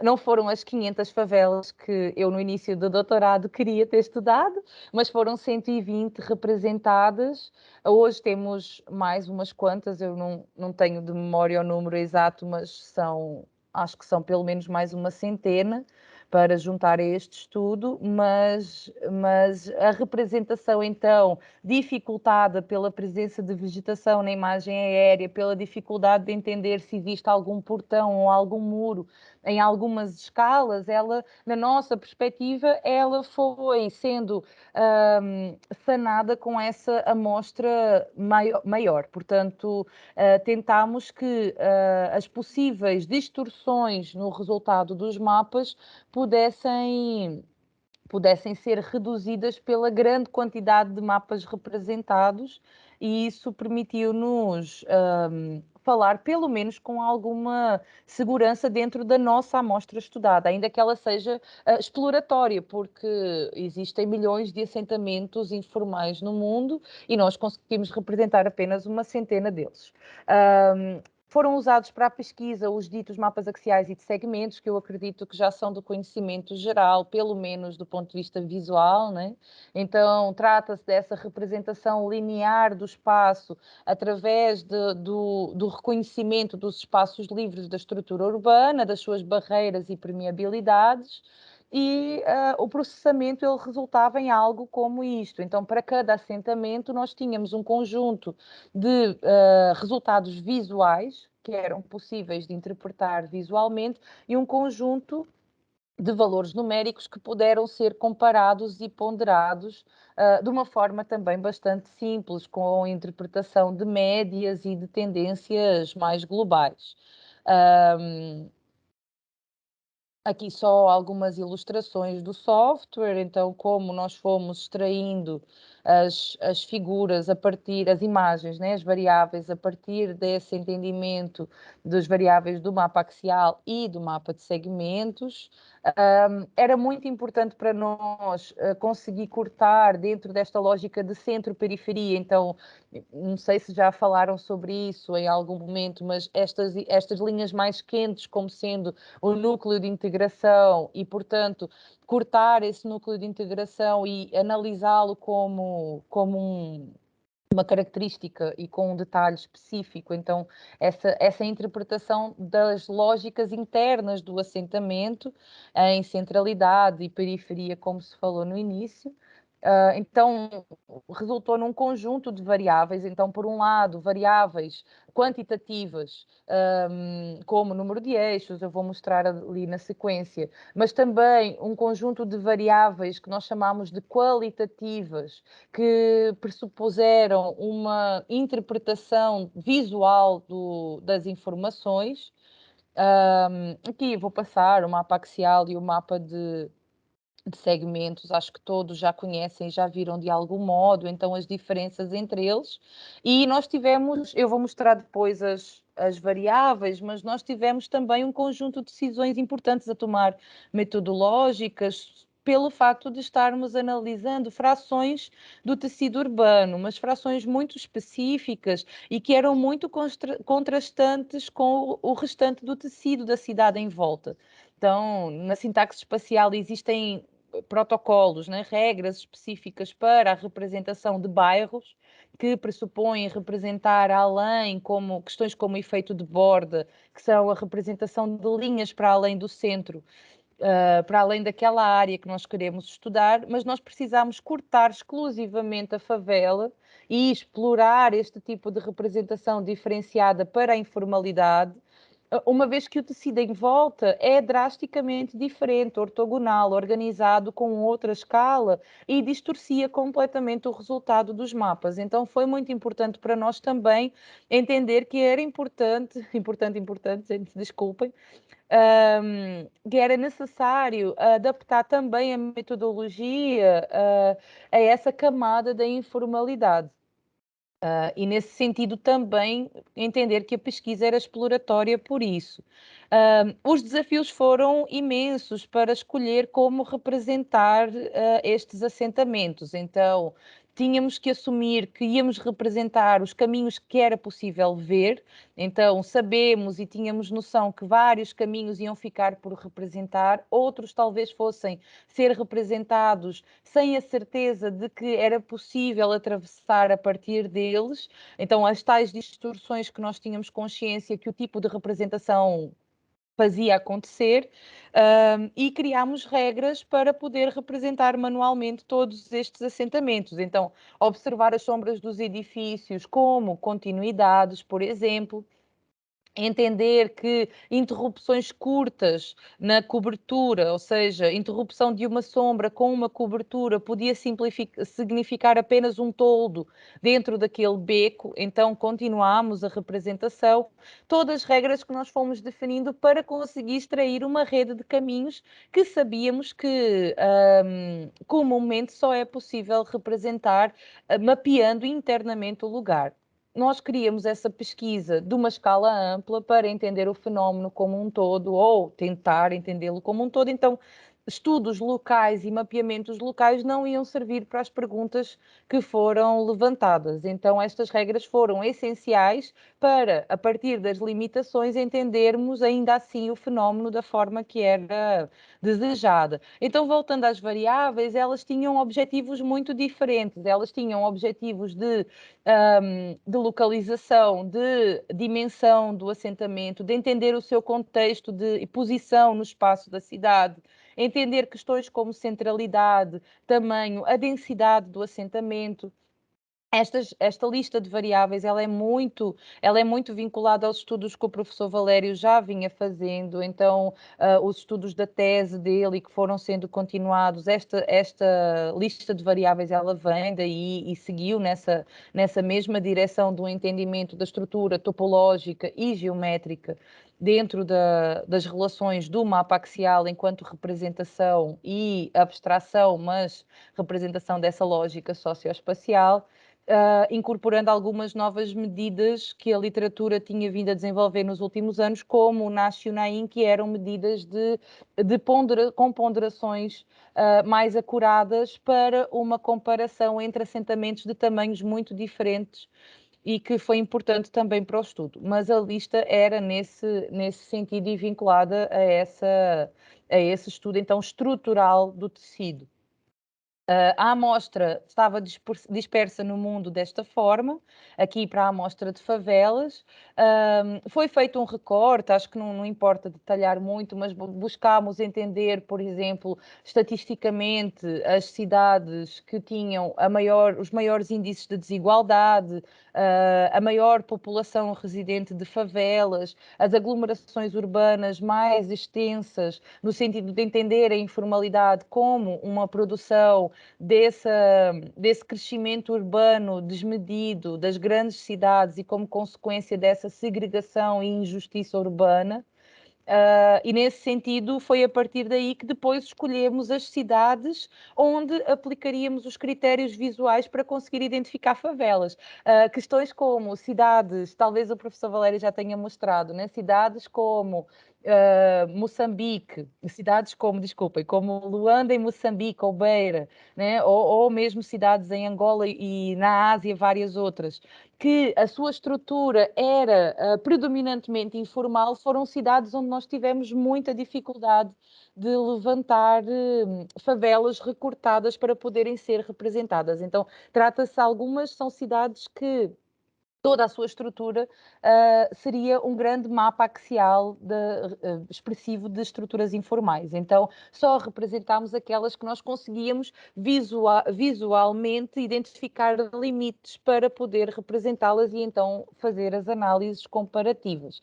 Não foram as 500 favelas que eu, no início do doutorado, queria ter estudado, mas foram 120 representadas. Hoje temos mais umas quantas, eu não tenho de memória o número exato, mas acho que são pelo menos mais uma centena. para juntar a este estudo, mas a representação, então, dificultada pela presença de vegetação na imagem aérea, pela dificuldade de entender se existe algum portão ou algum muro em algumas escalas, ela, na nossa perspectiva, ela foi sendo sanada com essa amostra maior. Portanto, tentámos que as possíveis distorções no resultado dos mapas pudessem ser reduzidas pela grande quantidade de mapas representados, e isso permitiu-nos falar, pelo menos, com alguma segurança dentro da nossa amostra estudada, ainda que ela seja exploratória, porque existem milhões de assentamentos informais no mundo e nós conseguimos representar apenas uma centena deles. Foram usados para a pesquisa os ditos mapas axiais e de segmentos, que eu acredito que já são do conhecimento geral, pelo menos do ponto de vista visual, né? Então, trata-se dessa representação linear do espaço através do reconhecimento dos espaços livres da estrutura urbana, das suas barreiras e permeabilidades, e o processamento ele resultava em algo como isto. Então, para cada assentamento, nós tínhamos um conjunto de resultados visuais que eram possíveis de interpretar visualmente e um conjunto de valores numéricos que puderam ser comparados e ponderados de uma forma também bastante simples, com a interpretação de médias e de tendências mais globais. Aqui só algumas ilustrações do software, então como nós fomos extraindo as figuras a partir, as imagens, né, as variáveis, a partir desse entendimento das variáveis do mapa axial e do mapa de segmentos. Era muito importante para nós conseguir cortar dentro desta lógica de centro-periferia, então não sei se já falaram sobre isso em algum momento, mas estas linhas mais quentes como sendo o núcleo de integração e, portanto, cortar esse núcleo de integração e analisá-lo como uma característica e com um detalhe específico. Então, essa interpretação das lógicas internas do assentamento em centralidade e periferia, como se falou no início. Então, resultou num conjunto de variáveis. Então, por um lado, variáveis quantitativas, como o número de eixos, eu vou mostrar ali na sequência, mas também um conjunto de variáveis que nós chamamos de qualitativas, que pressupuseram uma interpretação visual das informações. Aqui vou passar o mapa axial e o mapa de segmentos, acho que todos já conhecem, já viram de algum modo, então as diferenças entre eles. E nós tivemos, eu vou mostrar depois as variáveis, mas nós tivemos também um conjunto de decisões importantes a tomar, metodológicas, pelo facto de estarmos analisando frações do tecido urbano, mas frações muito específicas e que eram muito contrastantes com o restante do tecido da cidade em volta. Então, na sintaxe espacial existem protocolos, né, regras específicas para a representação de bairros, que pressupõem representar além como questões como efeito de borda, que são a representação de linhas para além do centro, para além daquela área que nós queremos estudar, mas nós precisamos cortar exclusivamente a favela e explorar este tipo de representação diferenciada para a informalidade, uma vez que o tecido em volta é drasticamente diferente, ortogonal, organizado com outra escala e distorcia completamente o resultado dos mapas. Então foi muito importante para nós também entender que era importante, gente, desculpem, que era necessário adaptar também a metodologia a essa camada da informalidade. E nesse sentido também entender que a pesquisa era exploratória por isso. Os desafios foram imensos para escolher como representar estes assentamentos. Então, tínhamos que assumir que íamos representar os caminhos que era possível ver. Então, sabemos e tínhamos noção que vários caminhos iam ficar por representar, outros talvez fossem ser representados sem a certeza de que era possível atravessar a partir deles. Então, as tais distorções que nós tínhamos consciência que o tipo de representação fazia acontecer, e criámos regras para poder representar manualmente todos estes assentamentos. Então, observar as sombras dos edifícios como continuidades, por exemplo, entender que interrupções curtas na cobertura, ou seja, interrupção de uma sombra com uma cobertura, podia significar apenas um toldo dentro daquele beco, então continuámos a representação, todas as regras que nós fomos definindo para conseguir extrair uma rede de caminhos que sabíamos que comumente só é possível representar mapeando internamente o lugar. Nós queríamos essa pesquisa de uma escala ampla para entender o fenómeno como um todo, ou tentar entendê-lo como um todo. Então, estudos locais e mapeamentos locais não iam servir para as perguntas que foram levantadas. Então, estas regras foram essenciais para, a partir das limitações, entendermos ainda assim o fenómeno da forma que era desejada. Então, voltando às variáveis, elas tinham objetivos muito diferentes. Elas tinham objetivos de localização, de dimensão do assentamento, de entender o seu contexto de posição no espaço da cidade, entender questões como centralidade, tamanho, a densidade do assentamento. Esta lista de variáveis ela é muito vinculada aos estudos que o professor Valério já vinha fazendo, então os estudos da tese dele que foram sendo continuados, esta lista de variáveis ela vem daí e seguiu nessa mesma direção do entendimento da estrutura topológica e geométrica dentro das relações do mapa axial enquanto representação e abstração, mas representação dessa lógica socioespacial. Incorporando algumas novas medidas que a literatura tinha vindo a desenvolver nos últimos anos, como o Nash e o Naim, que eram medidas com ponderações mais acuradas para uma comparação entre assentamentos de tamanhos muito diferentes e que foi importante também para o estudo. Mas a lista era nesse sentido e vinculada a esse estudo, então, estrutural do tecido. A amostra estava dispersa no mundo desta forma, aqui para a amostra de favelas. Foi feito um recorte, acho que não importa detalhar muito, mas buscámos entender, por exemplo, estatisticamente, as cidades que tinham os maiores índices de desigualdade, a maior população residente de favelas, as aglomerações urbanas mais extensas, no sentido de entender a informalidade como uma produção desse crescimento urbano desmedido das grandes cidades e como consequência dessa segregação e injustiça urbana. E nesse sentido foi a partir daí que depois escolhemos as cidades onde aplicaríamos os critérios visuais para conseguir identificar favelas. Questões como cidades, talvez o professor Valério já tenha mostrado, né? Cidades como Moçambique, desculpem, como Luanda em Moçambique ou Beira, né? Ou mesmo cidades em Angola e na Ásia, várias outras, que a sua estrutura era predominantemente informal, foram cidades onde nós tivemos muita dificuldade de levantar favelas recortadas para poderem ser representadas. Então, algumas são cidades que toda a sua estrutura seria um grande mapa axial expressivo de estruturas informais. Então, só representámos aquelas que nós conseguíamos visualmente identificar limites para poder representá-las e então fazer as análises comparativas.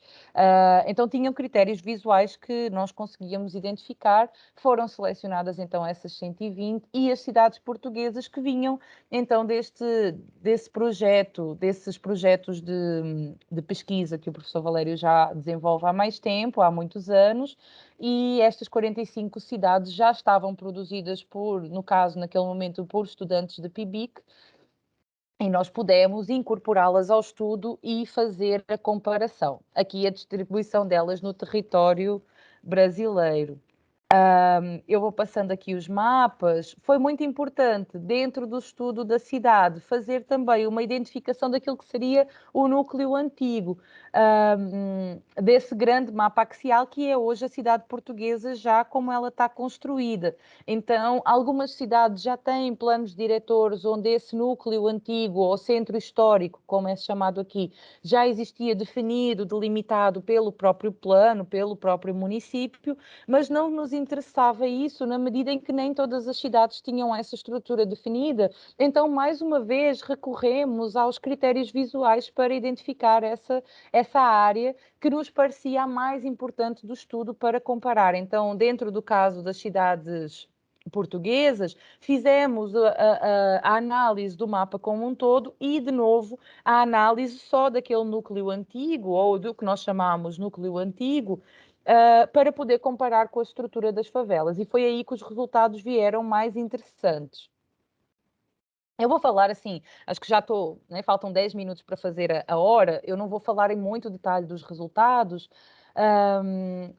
Então, tinham critérios visuais que nós conseguíamos identificar, foram selecionadas então essas 120 e as cidades portuguesas que vinham então desses projetos de pesquisa que o professor Valério já desenvolve há mais tempo, há muitos anos, e estas 45 cidades já estavam produzidas no caso, naquele momento, por estudantes de PIBIC, e nós pudemos incorporá-las ao estudo e fazer a comparação. Aqui a distribuição delas no território brasileiro. Eu vou passando aqui os mapas. Foi muito importante, dentro do estudo da cidade, fazer também uma identificação daquilo que seria o núcleo antigo, desse grande mapa axial que é hoje a cidade portuguesa, já como ela está construída. Então, algumas cidades já têm planos diretores onde esse núcleo antigo, ou centro histórico, como é chamado aqui, já existia definido, delimitado pelo próprio plano, pelo próprio município, mas não nos interessava isso na medida em que nem todas as cidades tinham essa estrutura definida. Então, mais uma vez, recorremos aos critérios visuais para identificar essa área que nos parecia a mais importante do estudo para comparar. Então, dentro do caso das cidades portuguesas, fizemos a análise do mapa como um todo e, de novo, a análise só daquele núcleo antigo, ou do que nós chamamos núcleo antigo, para poder comparar com a estrutura das favelas. E foi aí que os resultados vieram mais interessantes. Eu vou falar assim, acho que já estou, né, faltam 10 minutos para fazer a hora, eu não vou falar em muito detalhe dos resultados,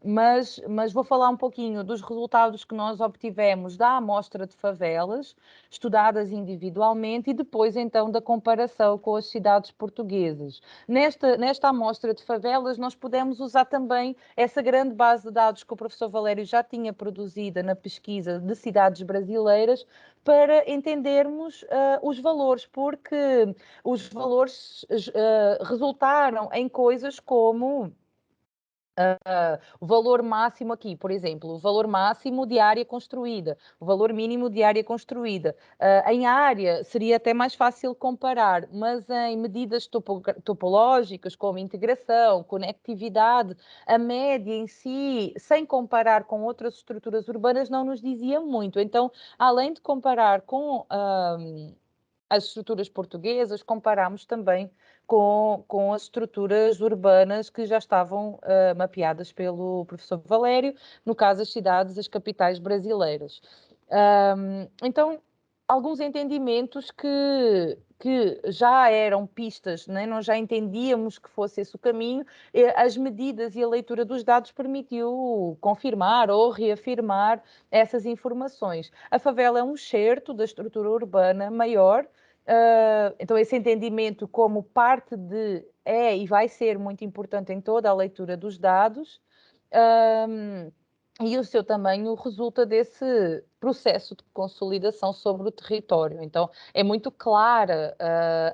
mas vou falar um pouquinho dos resultados que nós obtivemos da amostra de favelas, estudadas individualmente, e depois então da comparação com as cidades portuguesas. Nesta amostra de favelas, nós pudemos usar também essa grande base de dados que o professor Valério já tinha produzida na pesquisa de cidades brasileiras, para entendermos os valores, porque os valores resultaram em coisas como o valor máximo aqui, por exemplo, o valor máximo de área construída, o valor mínimo de área construída. Em área seria até mais fácil comparar, mas em medidas topológicas, como integração, conectividade, a média em si, sem comparar com outras estruturas urbanas, não nos dizia muito. Então, além de comparar com as estruturas portuguesas, comparámos também com as estruturas urbanas que já estavam mapeadas pelo professor Valério, no caso as cidades, as capitais brasileiras. Então, alguns entendimentos que já eram pistas, né? Nós já entendíamos que fosse esse o caminho, as medidas e a leitura dos dados permitiu confirmar ou reafirmar essas informações. A favela é um excerto da estrutura urbana maior. Então, esse entendimento como parte de é e vai ser muito importante em toda a leitura dos dados, e o seu tamanho resulta desse processo de consolidação sobre o território. Então, é muito clara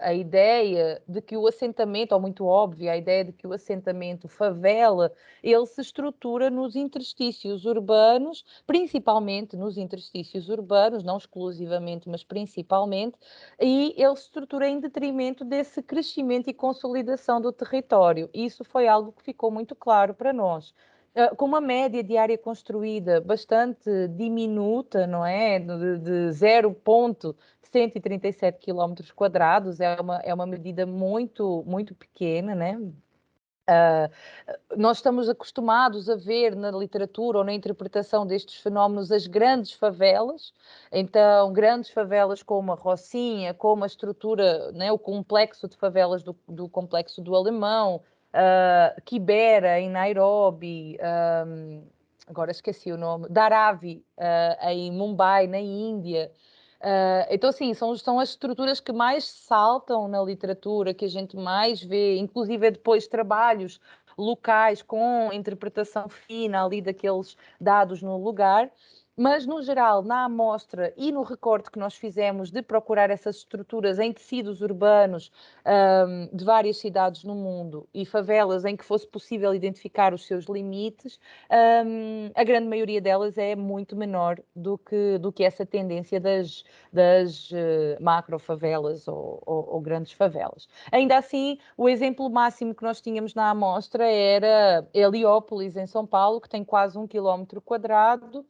a ideia de que o assentamento, ou muito óbvia a ideia de que o assentamento favela, ele se estrutura nos interstícios urbanos, principalmente nos interstícios urbanos, não exclusivamente, mas principalmente, e ele se estrutura em detrimento desse crescimento e consolidação do território. Isso foi algo que ficou muito claro para nós. Com uma média de área construída bastante diminuta, não é? De 0,137 km quadrados, é uma medida muito, muito pequena, né? Nós estamos acostumados a ver na literatura ou na interpretação destes fenómenos as grandes favelas, então grandes favelas como a Rocinha, como a estrutura, né, o complexo de favelas do complexo do Alemão, Kibera em Nairobi, agora esqueci o nome, Dharavi em Mumbai, na Índia. Então, assim, são as estruturas que mais saltam na literatura, que a gente mais vê, inclusive depois trabalhos locais com interpretação fina ali daqueles dados no lugar. Mas, no geral, na amostra e no recorte que nós fizemos de procurar essas estruturas em tecidos urbanos de várias cidades no mundo e favelas em que fosse possível identificar os seus limites, a grande maioria delas é muito menor do que essa tendência das macro-favelas ou grandes favelas. Ainda assim, o exemplo máximo que nós tínhamos na amostra era Heliópolis, em São Paulo, que tem quase 1 quilómetro quadrado.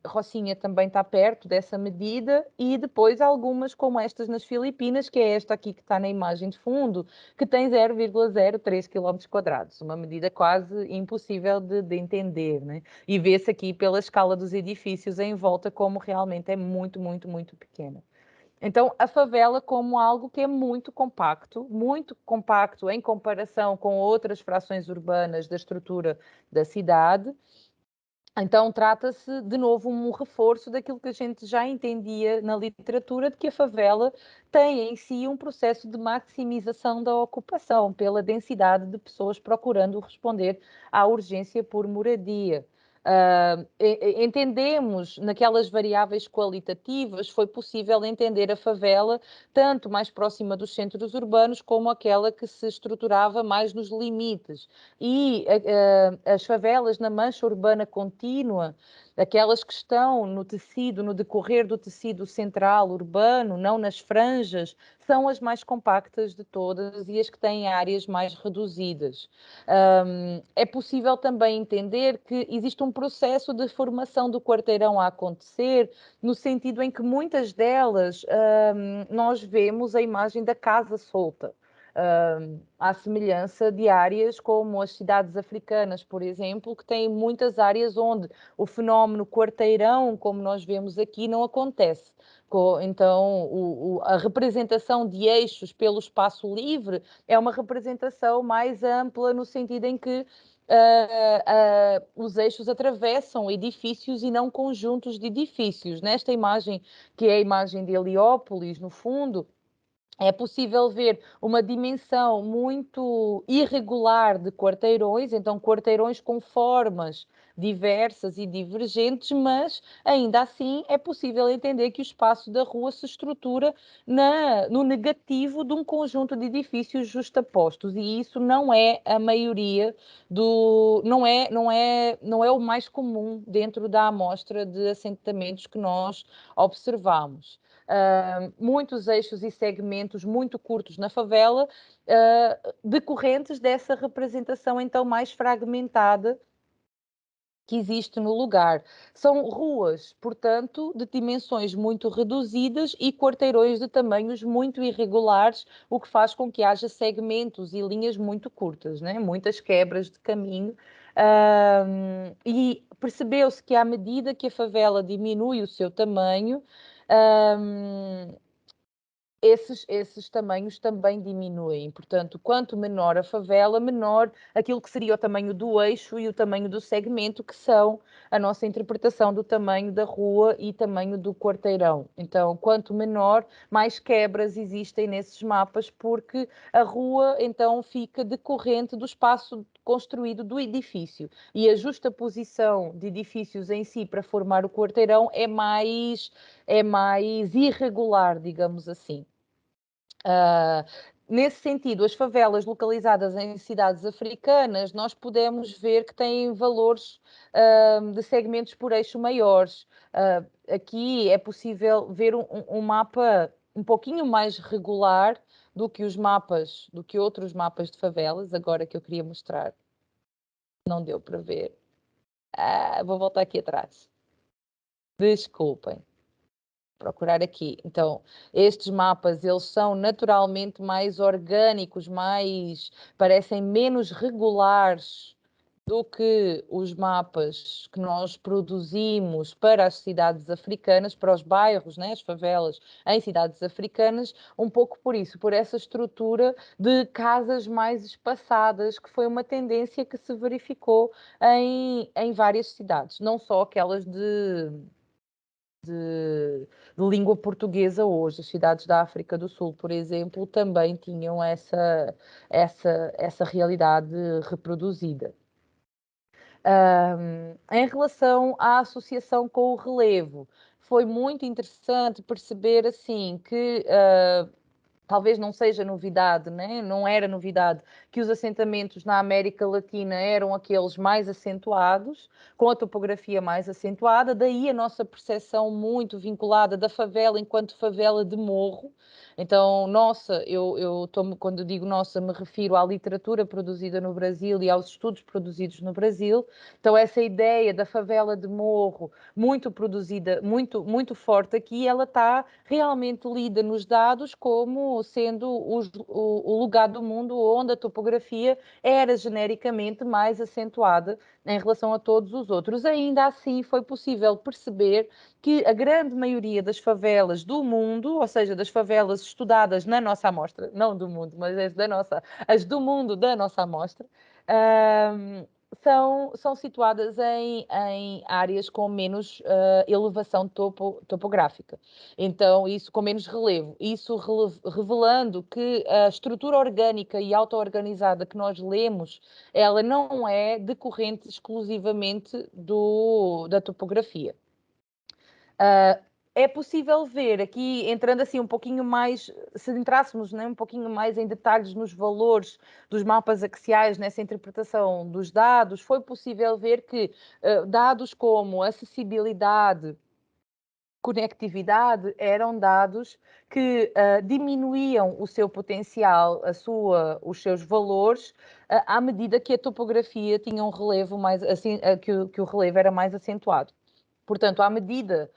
Rocinha também está perto dessa medida, e depois algumas como estas nas Filipinas, que é esta aqui que está na imagem de fundo, que tem 0,03 km quadrados, uma medida quase impossível de entender, né? E vê-se aqui pela escala dos edifícios em volta como realmente é muito, muito, muito pequena. Então, a favela como algo que é muito compacto em comparação com outras frações urbanas da estrutura da cidade, Então, trata-se, de novo, um reforço daquilo que a gente já entendia na literatura, de que a favela tem em si um processo de maximização da ocupação, pela densidade de pessoas procurando responder à urgência por moradia. Entendemos naquelas variáveis qualitativas, foi possível entender a favela tanto mais próxima dos centros urbanos como aquela que se estruturava mais nos limites. E as favelas na mancha urbana contínua, aquelas que estão no tecido, no decorrer do tecido central urbano, não nas franjas, são as mais compactas de todas e as que têm áreas mais reduzidas. É possível também entender que existe um processo de formação do quarteirão a acontecer, no sentido em que muitas delas nós vemos a imagem da casa solta. À semelhança de áreas como as cidades africanas, por exemplo, que têm muitas áreas onde o fenómeno quarteirão, como nós vemos aqui, não acontece. Então, a representação de eixos pelo espaço livre é uma representação mais ampla, no sentido em que os eixos atravessam edifícios e não conjuntos de edifícios. Nesta imagem, que é a imagem de Heliópolis, no fundo, é possível ver uma dimensão muito irregular de quarteirões, então quarteirões com formas diversas e divergentes, mas ainda assim é possível entender que o espaço da rua se estrutura no negativo de um conjunto de edifícios justapostos, e isso não é a maioria não é o mais comum dentro da amostra de assentamentos que nós observamos. Muitos eixos e segmentos muito curtos na favela, decorrentes dessa representação então mais fragmentada que existe no lugar. São ruas, portanto, de dimensões muito reduzidas e quarteirões de tamanhos muito irregulares, o que faz com que haja segmentos e linhas muito curtas, né? Muitas quebras de caminho. E percebeu-se que, à medida que a favela diminui o seu tamanho, esses tamanhos também diminuem. Portanto, quanto menor a favela, menor aquilo que seria o tamanho do eixo e o tamanho do segmento, que são a nossa interpretação do tamanho da rua e tamanho do quarteirão. Então, quanto menor, mais quebras existem nesses mapas, porque a rua, então, fica decorrente do espaço construído do edifício. E a justaposição de edifícios em si para formar o quarteirão é mais irregular, digamos assim. Nesse sentido, as favelas localizadas em cidades africanas, nós podemos ver que têm valores de segmentos por eixo maiores. Aqui é possível ver um mapa um pouquinho mais regular do que outros mapas de favelas, agora que eu queria mostrar. Não deu para ver. Vou voltar aqui atrás. Desculpem. Procurar aqui. Então, estes mapas, eles são naturalmente mais orgânicos, parecem menos regulares do que os mapas que nós produzimos para as cidades africanas, para os bairros, né, as favelas em cidades africanas, um pouco por isso, por essa estrutura de casas mais espaçadas, que foi uma tendência que se verificou em várias cidades, não só aquelas de língua portuguesa hoje. As cidades da África do Sul, por exemplo, também tinham essa realidade reproduzida. Em relação à associação com o relevo, foi muito interessante perceber assim que talvez não seja novidade, né? Não era novidade que os assentamentos na América Latina eram aqueles mais acentuados, com a topografia mais acentuada, daí a nossa percepção muito vinculada da favela enquanto favela de morro. Então, quando eu digo nossa, me refiro à literatura produzida no Brasil e aos estudos produzidos no Brasil. Então, essa ideia da favela de morro, muito produzida, muito, muito forte aqui, ela está realmente lida nos dados como sendo o lugar do mundo onde a topografia era genericamente mais acentuada em relação a todos os outros. Ainda assim, foi possível perceber que a grande maioria das favelas do mundo, ou seja, das favelas estudadas na nossa amostra, não do mundo, mas as do mundo da nossa amostra, são situadas em áreas com menos elevação topográfica. Então, isso com menos relevo. Isso revelando que a estrutura orgânica e auto-organizada que nós lemos, ela não é decorrente exclusivamente da topografia. É possível ver aqui, entrando assim um pouquinho mais, se entrássemos, né, um pouquinho mais em detalhes nos valores dos mapas axiais, nessa interpretação dos dados, foi possível ver que dados como acessibilidade, conectividade, eram dados que diminuíam o seu potencial, os seus valores, à medida que a topografia tinha um relevo mais, assim, que o relevo era mais acentuado. Portanto, à medida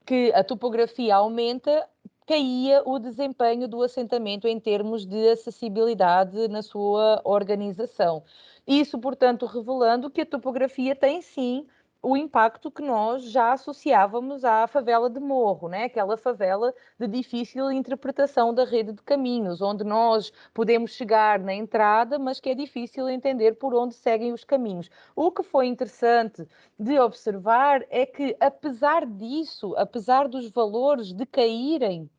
que a topografia aumenta, caía o desempenho do assentamento em termos de acessibilidade na sua organização. Isso, portanto, revelando que a topografia tem sim o impacto que nós já associávamos à favela de Morro, né? Aquela favela de difícil interpretação da rede de caminhos, onde nós podemos chegar na entrada, mas que é difícil entender por onde seguem os caminhos. O que foi interessante de observar é que, apesar disso, apesar dos valores decaírem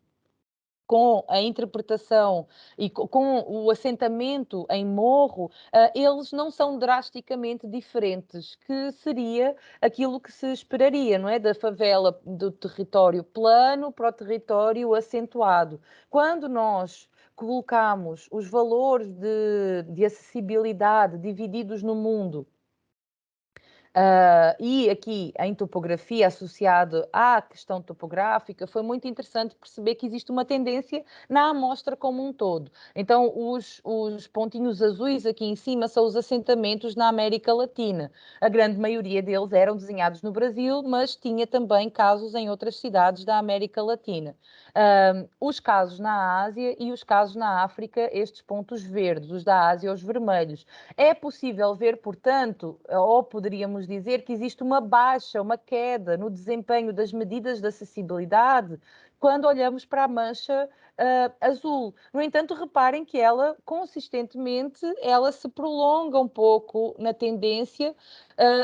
com a interpretação e com o assentamento em morro, eles não são drasticamente diferentes, que seria aquilo que se esperaria, não é? Da favela do território plano para o território acentuado. Quando nós colocamos os valores de acessibilidade divididos no mundo, e aqui em topografia, associado à questão topográfica, foi muito interessante perceber que existe uma tendência na amostra como um todo. Então, os pontinhos azuis aqui em cima são os assentamentos na América Latina. A grande maioria deles eram desenhados no Brasil, mas tinha também casos em outras cidades da América Latina. Os casos na Ásia e os casos na África, estes pontos verdes, os da Ásia, os vermelhos. É possível ver, portanto, ou poderíamos dizer que existe uma baixa, uma queda no desempenho das medidas de acessibilidade quando olhamos para a mancha azul. No entanto, reparem que ela, consistentemente, ela se prolonga um pouco na tendência,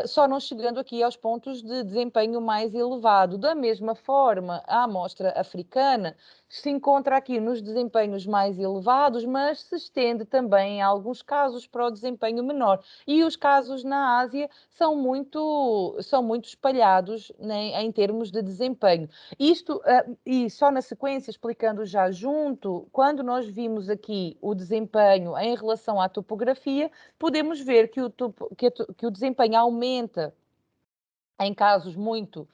só não chegando aqui aos pontos de desempenho mais elevado. Da mesma forma, a amostra africana se encontra aqui nos desempenhos mais elevados, mas se estende também, em alguns casos, para o desempenho menor. E os casos na Ásia são muito espalhados, né, em termos de desempenho. Isto, e só na sequência, explicando já junto, quando nós vimos aqui o desempenho em relação à topografia, podemos ver que o desempenho aumenta em casos muito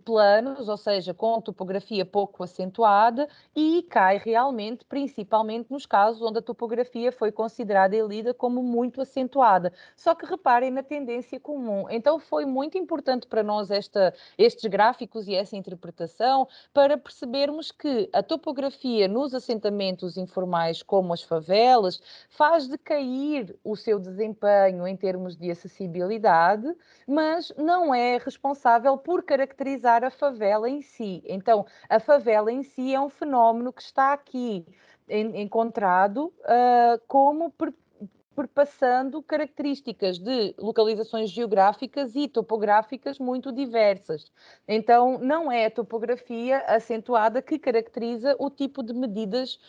planos, ou seja, com topografia pouco acentuada, e cai realmente, principalmente nos casos onde a topografia foi considerada e lida como muito acentuada. Só que reparem na tendência comum. Então foi muito importante para nós estes gráficos e essa interpretação para percebermos que a topografia nos assentamentos informais, como as favelas, faz decair o seu desempenho em termos de acessibilidade, mas não é responsável por caracterizar a favela em si. Então, a favela em si é um fenómeno que está aqui encontrado como perpassando características de localizações geográficas e topográficas muito diversas. Então, não é a topografia acentuada que caracteriza o tipo de medidas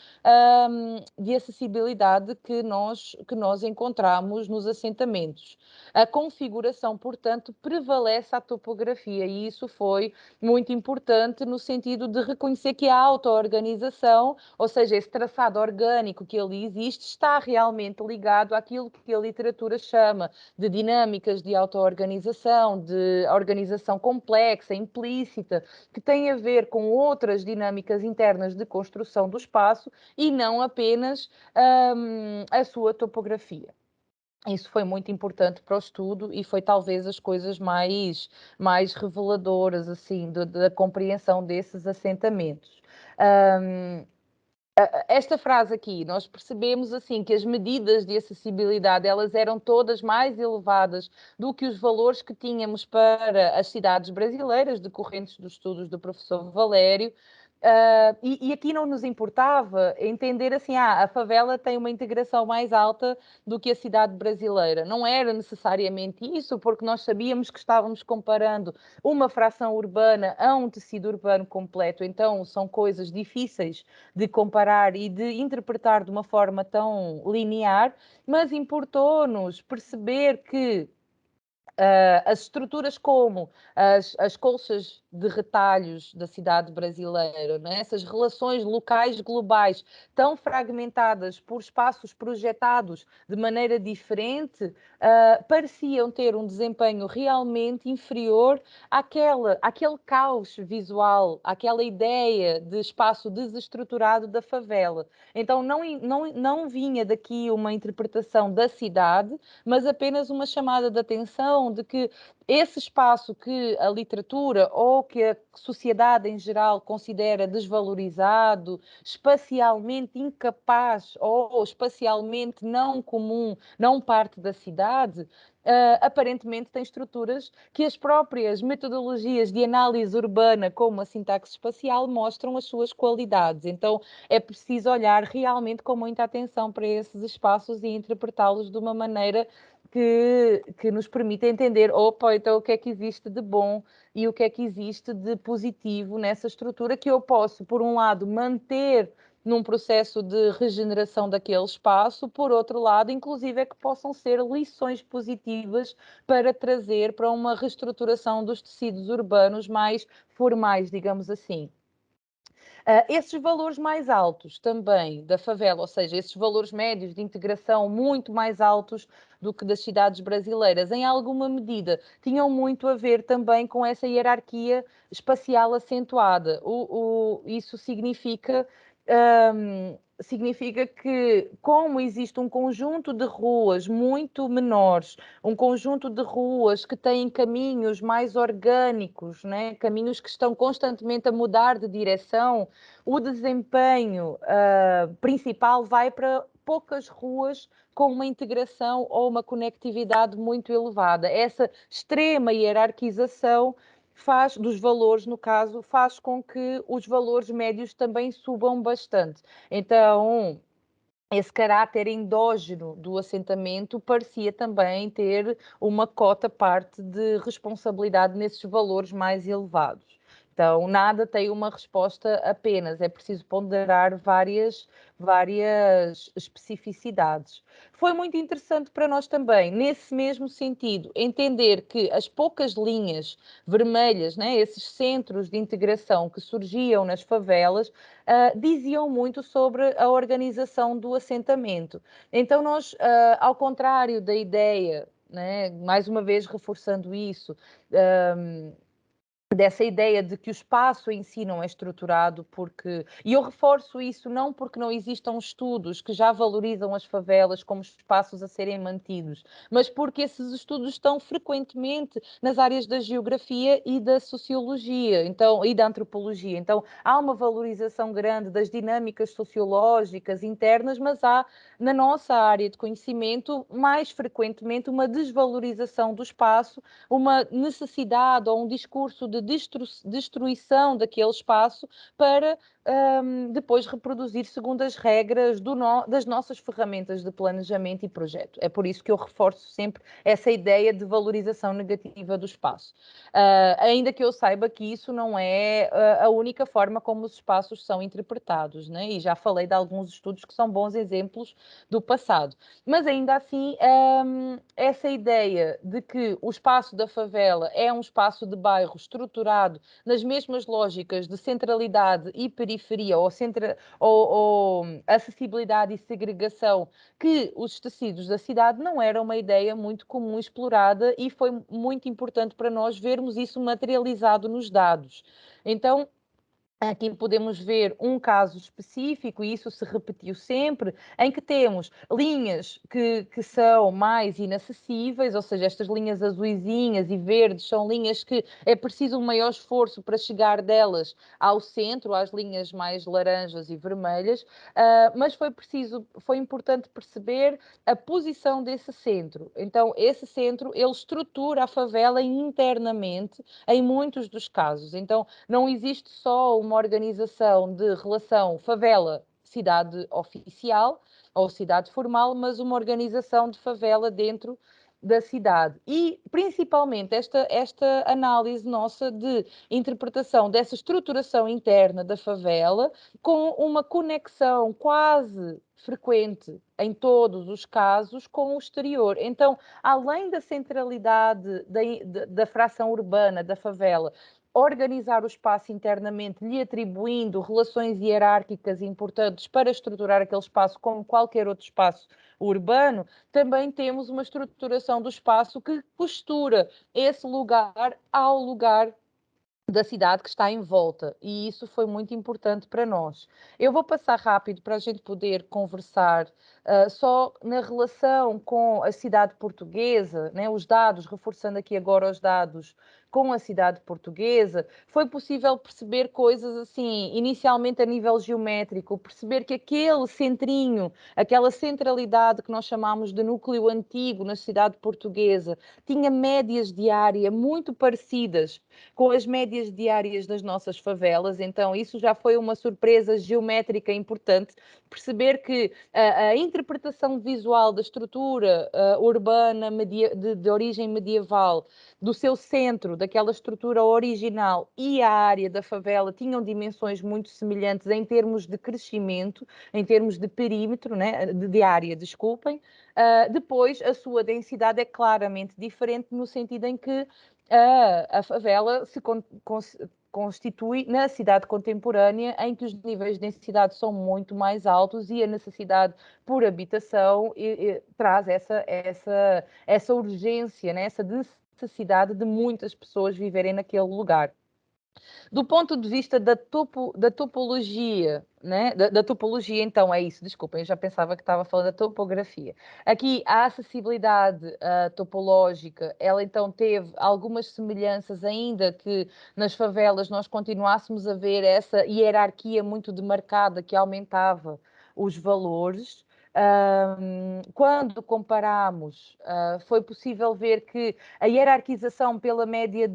de acessibilidade que nós encontramos nos assentamentos. A configuração, portanto, prevalece à topografia, e isso foi muito importante no sentido de reconhecer que a auto-organização, ou seja, esse traçado orgânico que ali existe, está realmente ligado àquilo que a literatura chama de dinâmicas de auto-organização, de organização complexa, implícita, que tem a ver com outras dinâmicas internas de construção do espaço e não apenas a sua topografia. Isso foi muito importante para o estudo e foi talvez as coisas mais reveladoras assim da compreensão desses assentamentos. Esta frase aqui, nós percebemos assim que as medidas de acessibilidade elas eram todas mais elevadas do que os valores que tínhamos para as cidades brasileiras, decorrentes dos estudos do professor Valério, E aqui não nos importava entender assim, a favela tem uma integração mais alta do que a cidade brasileira. Não era necessariamente isso, porque nós sabíamos que estávamos comparando uma fração urbana a um tecido urbano completo. Então, são coisas difíceis de comparar e de interpretar de uma forma tão linear, mas importou-nos perceber que as estruturas como as colchas de retalhos da cidade brasileira, né? Essas relações locais globais tão fragmentadas por espaços projetados de maneira diferente, pareciam ter um desempenho realmente inferior àquele caos visual, àquela ideia de espaço desestruturado da favela. Então não vinha daqui uma interpretação da cidade, mas apenas uma chamada de atenção de que esse espaço que a literatura ou que a sociedade em geral considera desvalorizado, espacialmente incapaz ou espacialmente não comum, não parte da cidade, aparentemente tem estruturas que as próprias metodologias de análise urbana, como a sintaxe espacial, mostram as suas qualidades. Então é preciso olhar realmente com muita atenção para esses espaços e interpretá-los de uma maneira que nos permite entender, opa, então o que é que existe de bom e o que é que existe de positivo nessa estrutura que eu posso, por um lado, manter num processo de regeneração daquele espaço, por outro lado, inclusive é que possam ser lições positivas para trazer para uma reestruturação dos tecidos urbanos mais formais, digamos assim. Esses valores mais altos também da favela, ou seja, esses valores médios de integração muito mais altos do que das cidades brasileiras, em alguma medida, tinham muito a ver também com essa hierarquia espacial acentuada. Isso significa que, como existe um conjunto de ruas muito menores, um conjunto de ruas que têm caminhos mais orgânicos, né? Caminhos que estão constantemente a mudar de direção, o desempenho principal vai para poucas ruas com uma integração ou uma conectividade muito elevada. Essa extrema hierarquização dos valores, no caso, faz com que os valores médios também subam bastante. Então, esse caráter endógeno do assentamento parecia também ter uma cota parte de responsabilidade nesses valores mais elevados. Então, nada tem uma resposta apenas, é preciso ponderar várias especificidades. Foi muito interessante para nós também, nesse mesmo sentido, entender que as poucas linhas vermelhas, né, esses centros de integração que surgiam nas favelas, diziam muito sobre a organização do assentamento. Então, nós, ao contrário da ideia, né, mais uma vez reforçando isso, dessa ideia de que o espaço em si não é estruturado, e eu reforço isso não porque não existam estudos que já valorizam as favelas como espaços a serem mantidos, mas porque esses estudos estão frequentemente nas áreas da geografia e da sociologia, então, e da antropologia. Então, há uma valorização grande das dinâmicas sociológicas internas, mas há na nossa área de conhecimento mais frequentemente uma desvalorização do espaço, uma necessidade ou um discurso de destruição daquele espaço para depois reproduzir segundo as regras das nossas ferramentas de planejamento e projeto. É por isso que eu reforço sempre essa ideia de valorização negativa do espaço. Ainda que eu saiba que isso não é a única forma como os espaços são interpretados, né? E já falei de alguns estudos que são bons exemplos do passado. Mas ainda assim, essa ideia de que o espaço da favela é um espaço de bairro estruturado nas mesmas lógicas de centralidade e periferia, ou acessibilidade e segregação que os tecidos da cidade, não era uma ideia muito comum explorada e foi muito importante para nós vermos isso materializado nos dados. Então, aqui podemos ver um caso específico, e isso se repetiu sempre, em que temos linhas que são mais inacessíveis, ou seja, estas linhas azuisinhas e verdes são linhas que é preciso um maior esforço para chegar delas ao centro, às linhas mais laranjas e vermelhas, mas foi importante perceber a posição desse centro. Então, esse centro, ele estrutura a favela internamente, em muitos dos casos. Então, não existe só uma organização de relação favela-cidade oficial ou cidade formal, mas uma organização de favela dentro da cidade. E, principalmente, esta análise nossa de interpretação dessa estruturação interna da favela com uma conexão quase frequente em todos os casos com o exterior. Então, além da centralidade da fração urbana da favela, organizar o espaço internamente, lhe atribuindo relações hierárquicas importantes para estruturar aquele espaço como qualquer outro espaço urbano, também temos uma estruturação do espaço que costura esse lugar ao lugar da cidade que está em volta, e isso foi muito importante para nós. Eu vou passar rápido para a gente poder conversar só na relação com a cidade portuguesa, né, os dados, reforçando aqui agora os dados com a cidade portuguesa, foi possível perceber coisas assim, inicialmente a nível geométrico, perceber que aquele centrinho, aquela centralidade que nós chamamos de núcleo antigo na cidade portuguesa, tinha médias de área muito parecidas com as médias diárias das nossas favelas, então isso já foi uma surpresa geométrica importante, perceber que a interpretação visual da estrutura urbana de origem medieval, do seu centro, daquela estrutura original e a área da favela tinham dimensões muito semelhantes em termos de crescimento, em termos de perímetro, né, de área, desculpem. Depois, a sua densidade é claramente diferente no sentido em que a favela se constitui na cidade contemporânea, em que os níveis de densidade são muito mais altos e a necessidade por habitação traz essa urgência, né? Essa necessidade de muitas pessoas viverem naquele lugar. Do ponto de vista da topologia, né? Da topologia, então, é isso, desculpem, eu já pensava que estava falando da topografia. Aqui, a acessibilidade topológica, ela então teve algumas semelhanças, ainda que nas favelas nós continuássemos a ver essa hierarquia muito demarcada que aumentava os valores. Quando comparamos, foi possível ver que a hierarquização pela média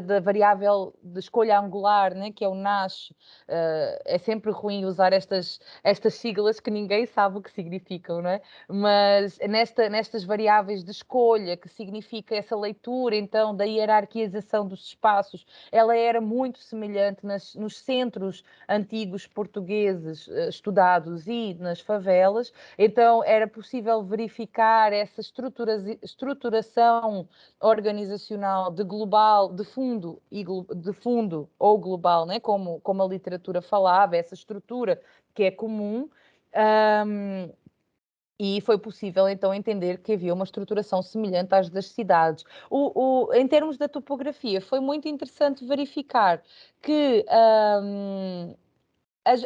da variável de escolha angular, né, que é o Nash, é sempre ruim usar estas siglas que ninguém sabe o que significam, não é? Mas nestas variáveis de escolha, que significa essa leitura, então, da hierarquização dos espaços, ela era muito semelhante nos centros antigos portugueses estudados e nas favelas, então era possível verificar essa estruturação organizacional de global, de fundo ou global, né? como a literatura falava, essa estrutura que é comum, e foi possível então entender que havia uma estruturação semelhante às das cidades. Em termos da topografia, foi muito interessante verificar que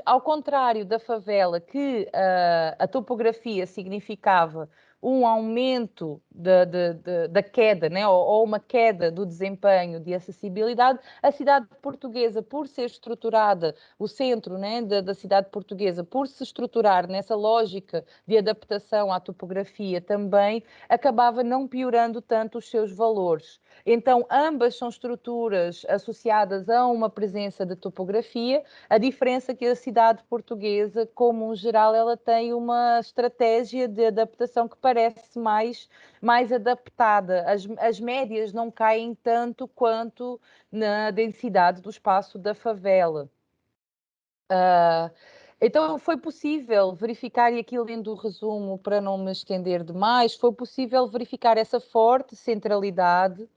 ao contrário da favela, que a topografia significava um aumento da queda, né? ou uma queda do desempenho de acessibilidade, a cidade portuguesa, por ser estruturada, o centro, né, da cidade portuguesa, por se estruturar nessa lógica de adaptação à topografia também, acabava não piorando tanto os seus valores. Então, ambas são estruturas associadas a uma presença de topografia. A diferença é que a cidade portuguesa, como um geral, ela tem uma estratégia de adaptação que parece mais adaptada. As médias não caem tanto quanto na densidade do espaço da favela. Então foi possível verificar, e aqui lendo o resumo para não me estender demais, foi possível verificar essa forte centralidade,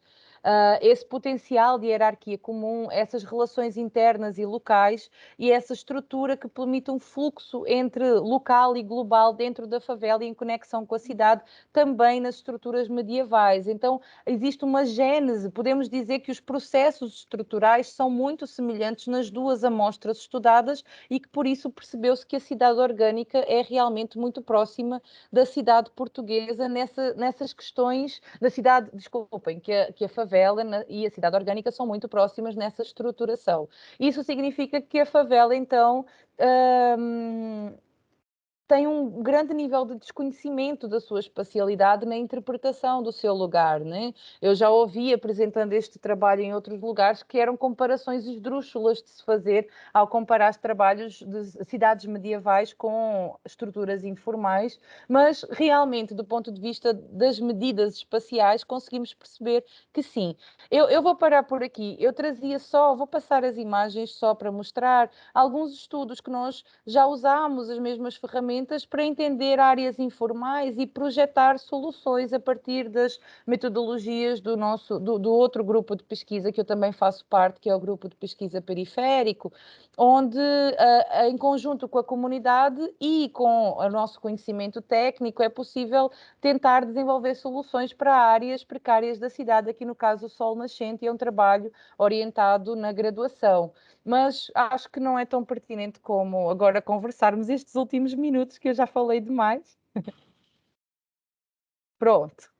esse potencial de hierarquia comum, essas relações internas e locais e essa estrutura que permite um fluxo entre local e global dentro da favela e em conexão com a cidade, também nas estruturas medievais. Então, existe uma gênese, podemos dizer que os processos estruturais são muito semelhantes nas duas amostras estudadas e que por isso percebeu-se que a cidade orgânica é realmente muito próxima da cidade portuguesa nessas questões, da cidade, desculpem, que a favela e a cidade orgânica são muito próximas nessa estruturação. Isso significa que a favela, então, tem um grande nível de desconhecimento da sua especialidade na interpretação do seu lugar, né? Eu já ouvi apresentando este trabalho em outros lugares que eram comparações esdrúxulas de se fazer ao comparar os trabalhos de cidades medievais com estruturas informais, mas realmente, do ponto de vista das medidas espaciais, conseguimos perceber que sim. Eu vou parar por aqui. Eu trazia só, vou passar as imagens só para mostrar alguns estudos que nós já usámos as mesmas ferramentas para entender áreas informais e projetar soluções a partir das metodologias do outro grupo de pesquisa que eu também faço parte, que é o grupo de pesquisa periférico, onde em conjunto com a comunidade e com o nosso conhecimento técnico é possível tentar desenvolver soluções para áreas precárias da cidade, aqui no caso o Sol Nascente, e é um trabalho orientado na graduação, mas acho que não é tão pertinente como agora conversarmos estes últimos minutos, que eu já falei demais. Pronto.